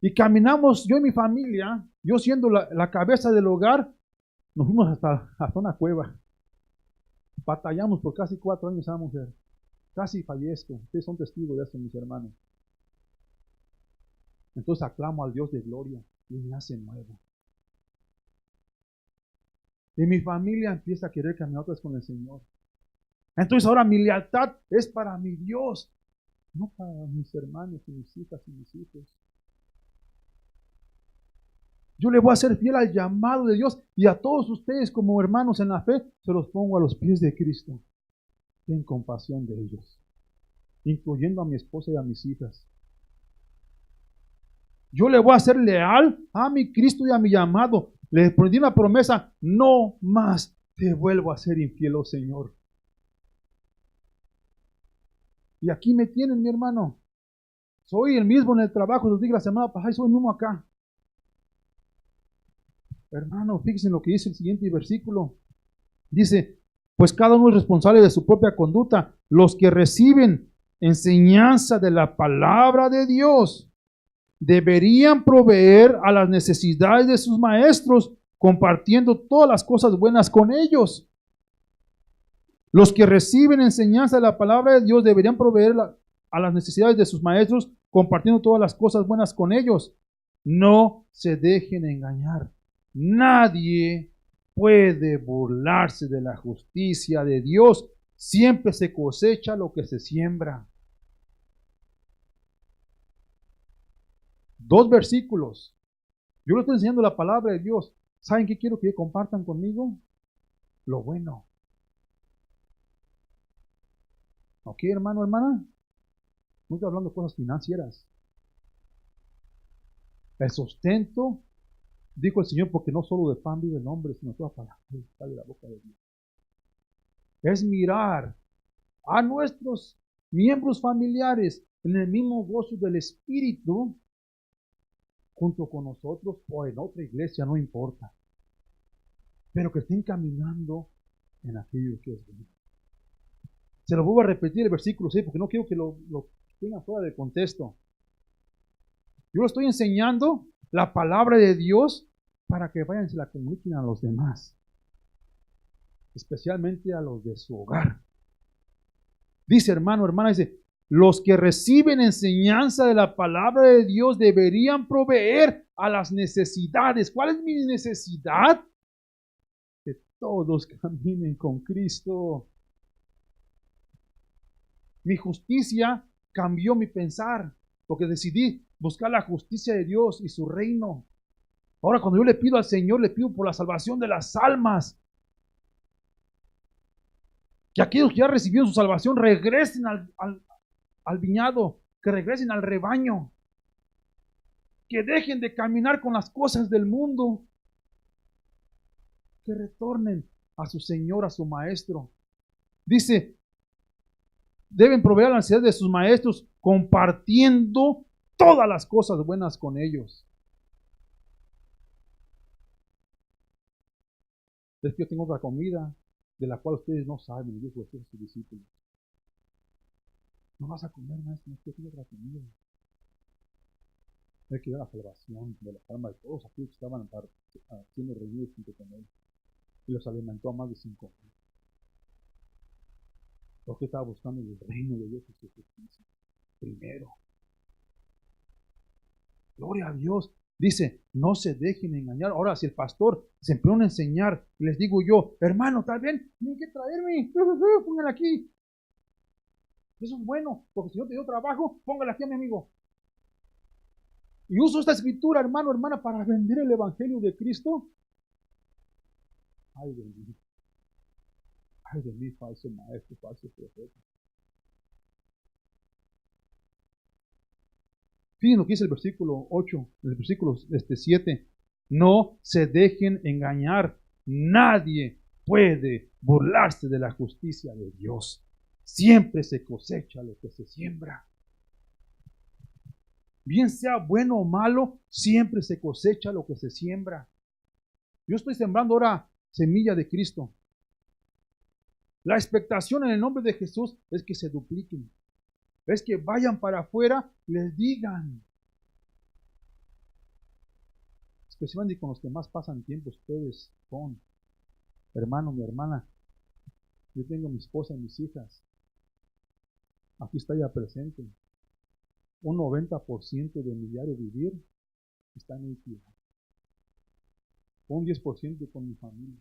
Y caminamos, yo y mi familia, yo siendo la cabeza del hogar, nos fuimos hasta una cueva. Batallamos por casi 4 años esa mujer. Casi fallezco. Ustedes son testigos de esto, mis hermanos. Entonces aclamo al Dios de gloria y me hace nuevo. Y mi familia empieza a querer caminar otra vez con el Señor. Entonces ahora mi lealtad es para mi Dios, no para mis hermanos y mis hijas y mis hijos. Yo le voy a ser fiel al llamado de Dios y a todos ustedes como hermanos en la fe, se los pongo a los pies de Cristo. Ten compasión de ellos, incluyendo a mi esposa y a mis hijas. Yo le voy a ser leal a mi Cristo y a mi llamado. Le di una promesa, no más te vuelvo a ser infiel, oh Señor. Y aquí me tienen, mi hermano. Soy el mismo en el trabajo, les dije la semana pasada y soy el mismo acá. Hermano, fíjense en lo que dice el siguiente versículo. Dice, pues cada uno es responsable de su propia conducta. Los que reciben enseñanza de la palabra de Dios deberían proveer a las necesidades de sus maestros, compartiendo todas las cosas buenas con ellos. Los que reciben enseñanza de la palabra de Dios deberían proveer a las necesidades de sus maestros, compartiendo todas las cosas buenas con ellos. No se dejen engañar. Nadie puede burlarse de la justicia de Dios. Siempre se cosecha lo que se siembra. 2 versículos. Yo les estoy enseñando la palabra de Dios. ¿Saben qué quiero que compartan conmigo? Lo bueno. ¿Ok, hermano, hermana? No estoy hablando de cosas financieras. El sustento, dijo el Señor, porque no solo de pan vive el hombre, sino toda palabra que sale de la boca de Dios. Es mirar a nuestros miembros familiares en el mismo gozo del Espíritu, junto con nosotros o en otra iglesia, no importa. Pero que estén caminando en aquello que es bueno. Se lo vuelvo a repetir el versículo 6 porque no quiero que lo tengan fuera de contexto. Yo lo estoy enseñando la palabra de Dios para que vayan y se la comuniquen a los demás, especialmente a los de su hogar. Dice, hermano, hermana, dice, los que reciben enseñanza de la palabra de Dios deberían proveer a las necesidades. ¿Cuál es mi necesidad? Que todos caminen con Cristo. Mi justicia cambió mi pensar, porque decidí buscar la justicia de Dios y su reino. Ahora cuando yo le pido al Señor, le pido por la salvación de las almas. Que aquellos que ya recibieron su salvación regresen al viñado, que regresen al rebaño. Que dejen de caminar con las cosas del mundo. Que retornen a su Señor, a su Maestro. Dice, deben proveer la necesidad de sus maestros compartiendo todas las cosas buenas con ellos. Es que yo tengo otra comida de la cual ustedes no saben, dijo Jesús a sus discípulos. No vas a comer, maestro, es que tengo otra comida. Hay que dar la salvación de las almas de todos aquellos que estaban siendo reunidos junto con él. Y los alimentó a más de 5,000. Porque estaba buscando el reino de Dios y su justicia primero. Gloria a Dios. Dice, no se dejen engañar. Ahora, si el pastor se empeñó a enseñar, les digo yo, hermano, ¿está bien? Tienen que traerme. Póngala aquí. Eso es bueno, porque si yo te dio trabajo, póngala aquí a mi amigo. Y uso esta escritura, hermano, hermana, para vender el evangelio de Cristo. Ay de mí. Ay de mí, falso maestro, falso profeta. Fíjense lo que dice el versículo 8, el versículo 7. No se dejen engañar. Nadie puede burlarse de la justicia de Dios. Siempre se cosecha lo que se siembra. Bien sea bueno o malo, siempre se cosecha lo que se siembra. Yo estoy sembrando ahora semilla de Cristo. La expectación en el nombre de Jesús es que se dupliquen. Es que vayan para afuera, les digan. Especialmente con los que más pasan tiempo ustedes son. Hermano, mi hermana, yo tengo mi esposa y mis hijas. Aquí está ella presente. Un 90% de mi diario vivir está en mi vida. Un 10% con mi familia.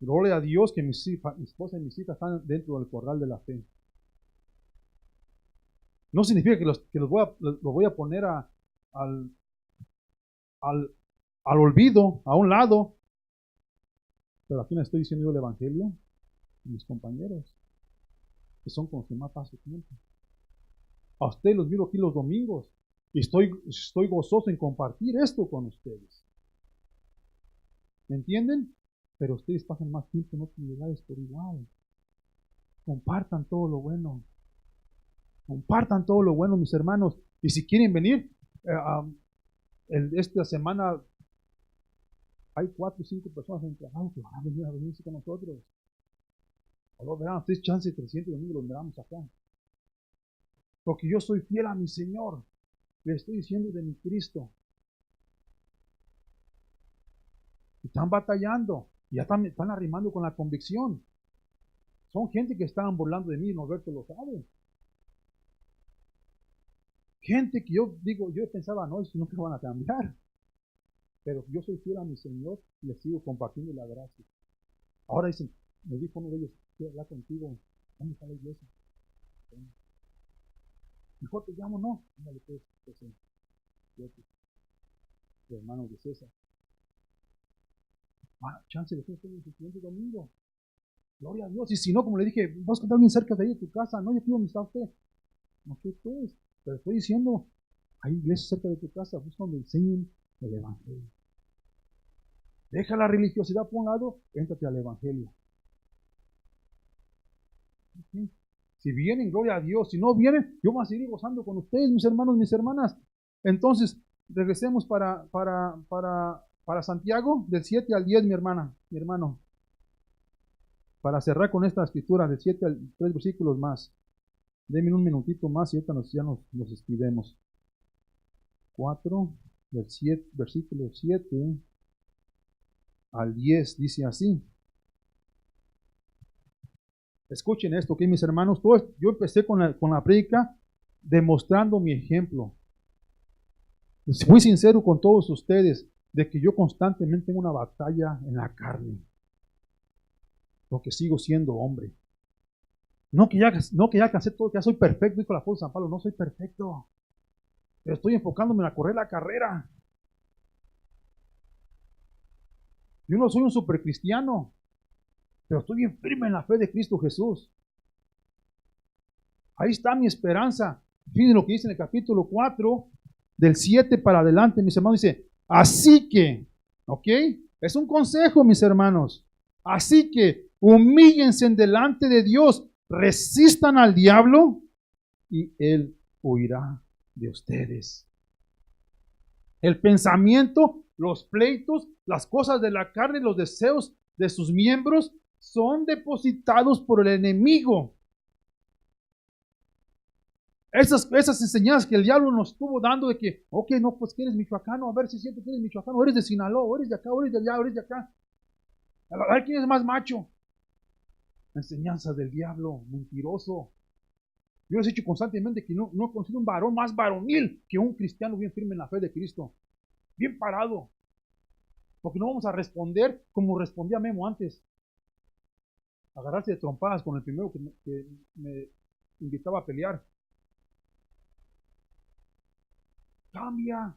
Gloria a Dios que mi esposa y mis hijas están dentro del corral de la fe. No significa que los voy a poner al olvido, a un lado. Pero aquí me estoy diciendo el evangelio a mis compañeros, que son con los que más paso tiempo. A ustedes los miro aquí los domingos y estoy gozoso en compartir esto con ustedes. ¿Me entienden? Pero ustedes pasan más tiempo en otros lugares por igual. Compartan todo lo bueno. Compartan todo lo bueno, mis hermanos. Y si quieren venir, esta semana hay 4 o 5 personas en el trabajo que van a venir a reunirse con nosotros. O lo verán, 3 chances, 300 domingos los miramos acá. Porque yo soy fiel a mi Señor. Le estoy diciendo de mi Cristo. Están batallando. Ya están arrimando con la convicción. Son gente que estaban burlando de mí, Norberto lo sabe. Gente que yo pensaba, no, eso nunca van a cambiar. Pero yo soy fiel a mi Señor y les sigo compartiendo la gracia. Ahora dicen, me dijo uno de ellos, quiero hablar contigo. ¿Dónde está la iglesia? Mejor te llamo, no. Ándale, pues, hermano de César. Chance de que estén en el siguiente domingo. Gloria a Dios. Y si no, como le dije, vas a contar bien cerca de ahí de tu casa. No, yo pido amistad a usted. No, ¿qué pues? Pero estoy diciendo, hay iglesias cerca de tu casa, busca donde enseñen el Evangelio. Deja la religiosidad por un lado, éntrate al Evangelio. ¿Sí? Si vienen, gloria a Dios. Si no vienen, yo voy a seguir gozando con ustedes, mis hermanos, mis hermanas. Entonces, regresemos para Santiago, del 7 al 10, mi hermano. Para cerrar con esta escritura, del 7 al 3 versículos más. Denme un minutito más y ahorita ya nos despidemos. 4, versículo 7 al 10, dice así. Escuchen esto, ¿ok, mis hermanos? Yo empecé con la prédica demostrando mi ejemplo. Fui sincero con todos ustedes de que yo constantemente tengo una batalla en la carne. Porque sigo siendo hombre. No que ya alcancé todo, que ya soy perfecto, dijo el apóstol San Pablo, no soy perfecto. Pero estoy enfocándome en correr la carrera. Yo no soy un supercristiano, pero estoy bien firme en la fe de Cristo Jesús. Ahí está mi esperanza. Fíjense lo que dice en el capítulo 4, del 7 para adelante, mis hermanos, dice, así que, ¿ok? Es un consejo, mis hermanos. Así que humíllense delante de Dios, resistan al diablo y él huirá de ustedes. El pensamiento, los pleitos, las cosas de la carne, los deseos de sus miembros son depositados por el enemigo. Esas enseñanzas que el diablo nos estuvo dando de que, ok, no, pues que eres michoacano, a ver si siento que eres michoacano, o eres de Sinaloa, o eres de acá, o eres de allá, o eres de acá. A ver quién es más macho. Enseñanzas del diablo, mentiroso. Yo les he dicho constantemente que no he conocido un varón más varonil que un cristiano bien firme en la fe de Cristo. Bien parado. Porque no vamos a responder como respondía Memo antes. Agarrarse de trompadas con el primero que me invitaba a pelear. Cambia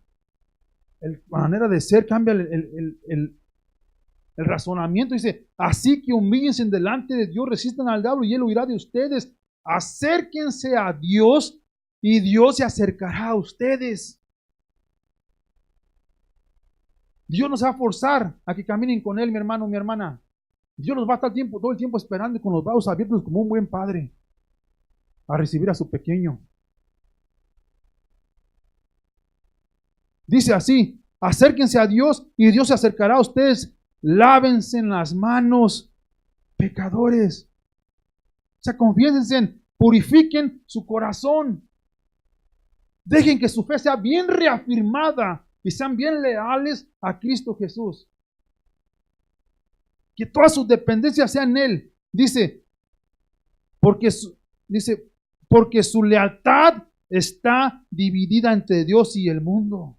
la manera de ser, cambia el razonamiento. Dice, así que humíllense delante de Dios, resistan al diablo y él huirá de ustedes. Acérquense a Dios y Dios se acercará a ustedes. Dios nos va a forzar a que caminen con Él, mi hermano, mi hermana. Dios nos va a estar todo el tiempo esperando con los brazos abiertos como un buen padre a recibir a su pequeño. Dice así, acérquense a Dios y Dios se acercará a ustedes. Lávense en las manos, pecadores. O sea, confiésense, purifiquen su corazón. Dejen que su fe sea bien reafirmada y sean bien leales a Cristo Jesús. Que toda su dependencia sea en Él. Dice, porque su lealtad está dividida entre Dios y el mundo.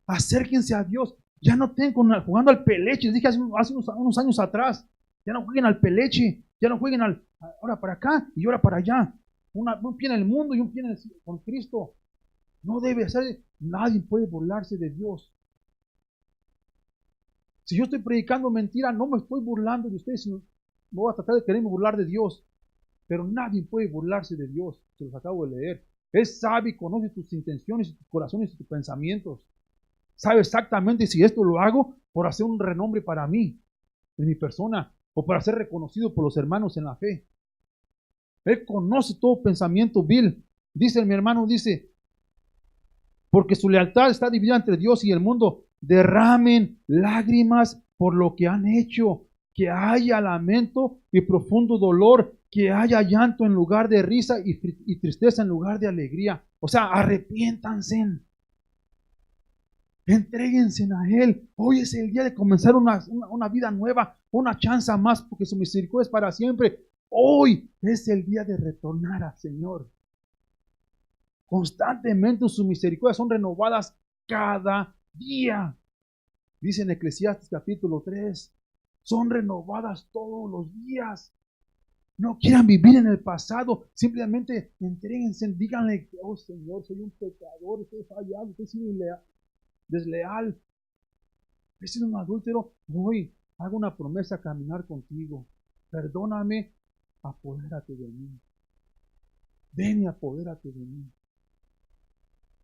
Acérquense a Dios. Ya no estén jugando al peleche. Les dije hace unos años atrás. Ya no jueguen al peleche. Ya no jueguen ahora para acá y ahora para allá. Un pie en el mundo y un pie con Cristo. No debe ser. Nadie puede burlarse de Dios. Si yo estoy predicando mentira, no me estoy burlando de ustedes, sino voy a tratar de quererme burlar de Dios. Pero nadie puede burlarse de Dios. Se los acabo de leer. Él sabe y conoce tus intenciones, tus corazones y tus pensamientos. Sabe exactamente si esto lo hago por hacer un renombre para mí, en mi persona, o para ser reconocido por los hermanos en la fe. Él conoce todo pensamiento vil. Dice mi hermano, dice, porque su lealtad está dividida entre Dios y el mundo. derramen lágrimas por lo que han hecho, que haya lamento y profundo dolor, que haya llanto en lugar de risa y tristeza en lugar de alegría. O sea, arrepiéntanse. Entréguense a Él. Hoy es el día de comenzar una vida nueva, una chance más, porque su misericordia es para siempre. Hoy es el día de retornar al Señor. Constantemente sus misericordias son renovadas cada día. Dice en Eclesiastes capítulo 3, son renovadas todos los días. No quieran vivir en el pasado, simplemente entréguense, díganle, oh Señor, soy un pecador, estoy fallado, estoy siendo desleal, he sido un adúltero. Hoy hago una promesa a caminar contigo. Perdóname, apodérate de mí. Ven y apodérate de mí.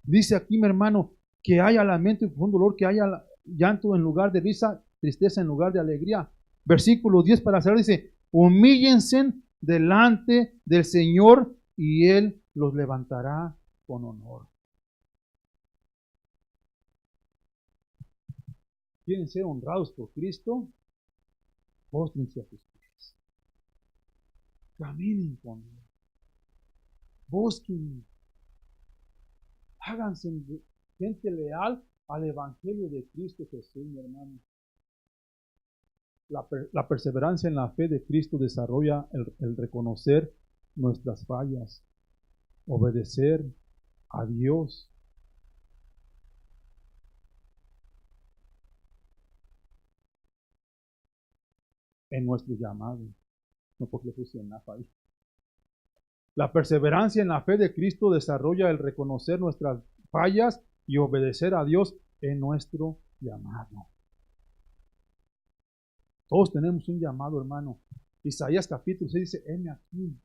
Dice aquí, mi hermano, que haya lamento y profundo dolor, que haya llanto en lugar de risa, tristeza en lugar de alegría. Versículo 10 para cerrar dice, humíllense delante del Señor y Él los levantará con honor. ¿Quieren ser honrados por Cristo? Póstrense a sus pies. Caminen con Él. Busquen. Háganse gente leal al Evangelio de Cristo Jesús, mi hermano. La perseverancia en la fe de Cristo desarrolla el reconocer nuestras fallas, obedecer a Dios. En nuestro llamado. No porque le puse en la falla. La perseverancia en la fe de Cristo desarrolla el reconocer nuestras fallas y obedecer a Dios en nuestro llamado. Todos tenemos un llamado, hermano. Isaías capítulo 6 dice, heme aquí,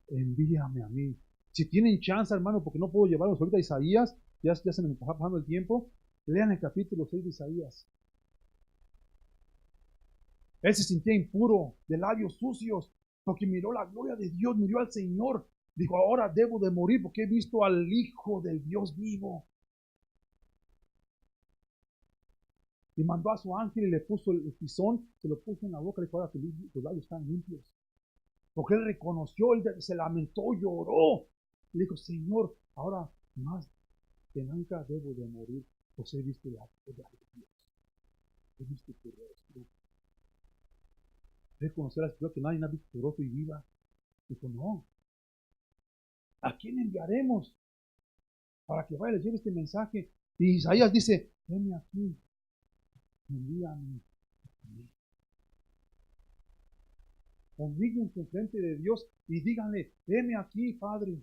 envíame a mí. Si tienen chance, hermano, porque no puedo llevarlos ahorita a Isaías, ya se me está pasando el tiempo, lean el capítulo 6 de Isaías. Él se sentía impuro, de labios sucios, porque miró la gloria de Dios, miró al Señor. Dijo, ahora debo de morir porque he visto al Hijo del Dios vivo. Y mandó a su ángel y le puso el tizón, se lo puso en la boca y dijo, ahora tus labios están limpios. Porque él reconoció, él se lamentó, lloró. Y dijo, Señor, ahora más que nunca debo de morir, pues he visto la gloria de Dios. He visto tu rostro. Reconocer a Dios que nadie ha visto tu rostro y viva. Dijo, no. ¿A quién enviaremos para que vaya y les lleve este mensaje? Y Isaías dice, venme aquí, envíame. Humíllense frente de Dios y díganle, venme aquí, Padre.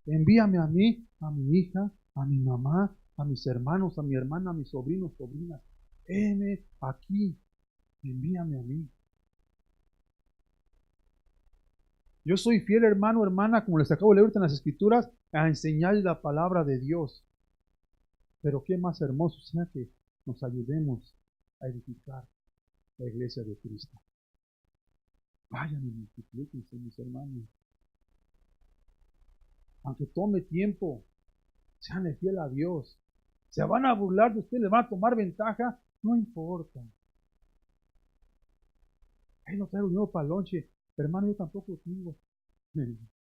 Envíame a mí, a mi hija, a mi mamá, a mis hermanos, a mi hermana, a mis sobrinos, sobrinas. Venme aquí, envíame a mí. Yo soy fiel, hermano, hermana, como les acabo de leer en las Escrituras, a enseñar la palabra de Dios. Pero qué más hermoso sea que nos ayudemos a edificar la iglesia de Cristo. Vayan y multiplíquense, mis hermanos. Aunque tome tiempo, sean fiel a Dios. Se van a burlar de ustedes, les van a tomar ventaja, no importa. Ay, no traigo dinero para el lonche. Hermano, yo tampoco tengo.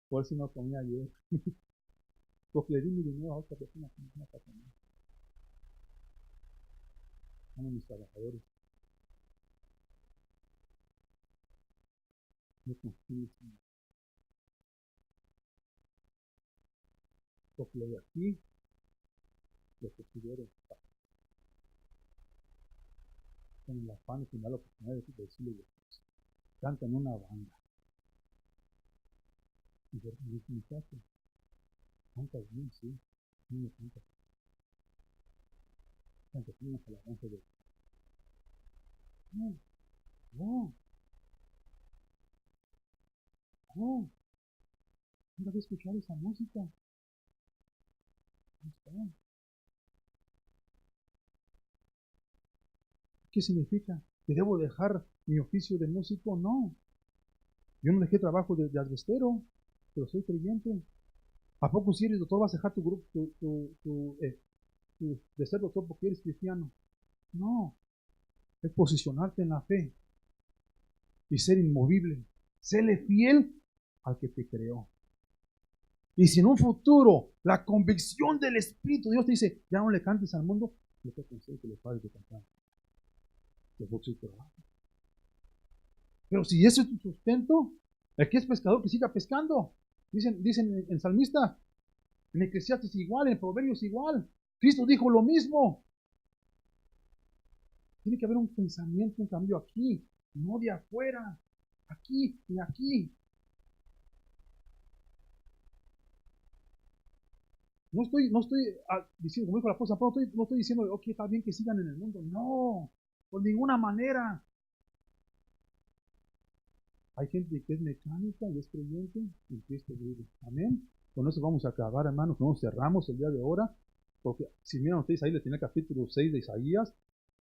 Por eso no comí ayer. Porque le di mi dinero a otra persona que no para comer. Son mis trabajadores. No confío. Porque lo de aquí, lo que pudieron, con el afán de tener la oportunidad de decirle de Dios. Cantan una banda. Y de muchacho, cantas bien, sí. No me cantas. Cantas bien hasta la alabanza de Dios. No, no, no. Nunca había escuchado esa música. No está. ¿Qué significa? ¿Que debo dejar mi oficio de músico? No. Yo no dejé trabajo de asbestero, pero soy creyente. ¿A poco si eres doctor vas a dejar tu grupo, de ser doctor porque eres cristiano. No, es posicionarte en la fe y ser inmovible. Séle fiel al que te creó. Y si en un futuro la convicción del Espíritu de Dios te dice, ya no le cantes al mundo, yo te aconsejo que le pares de cantar. Que vos tu trabajo. Pero si ese es tu sustento, el que es pescador que siga pescando. Dicen en Salmista, en Eclesiastes igual, en Proverbios igual. Cristo dijo lo mismo. Tiene que haber un pensamiento, un cambio aquí, no de afuera, aquí y aquí. No estoy diciendo, como dijo la esposa, no estoy diciendo, ok, está bien que sigan en el mundo. No, por ninguna manera. Hay gente que es mecánica y es creyente y Cristo vive. Amén. Con eso vamos a acabar, hermanos. Nos cerramos el día de ahora. Porque si miran ustedes ahí, les tiene el capítulo 6 de Isaías.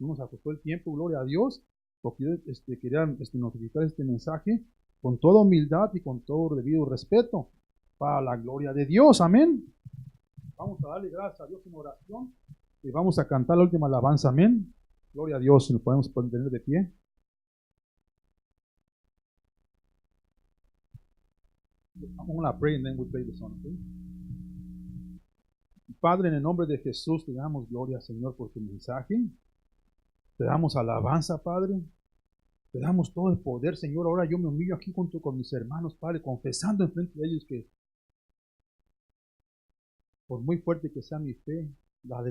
No nos ajustó el tiempo, gloria a Dios. Porque yo quería notificar este mensaje con toda humildad y con todo debido respeto para la gloria de Dios. Amén. Vamos a darle gracias a Dios en oración y vamos a cantar la última alabanza. Amén. Gloria a Dios. Si nos podemos poner de pie. I'm going to pray and then we'll play the song. Okay? Padre, en el nombre de Jesús te damos gloria, Señor, por tu mensaje. Te damos alabanza, Padre. Te damos todo el poder, Señor. Ahora yo me humillo aquí junto con mis hermanos, Padre, confesando enfrente de ellos que por muy fuerte que sea mi fe, la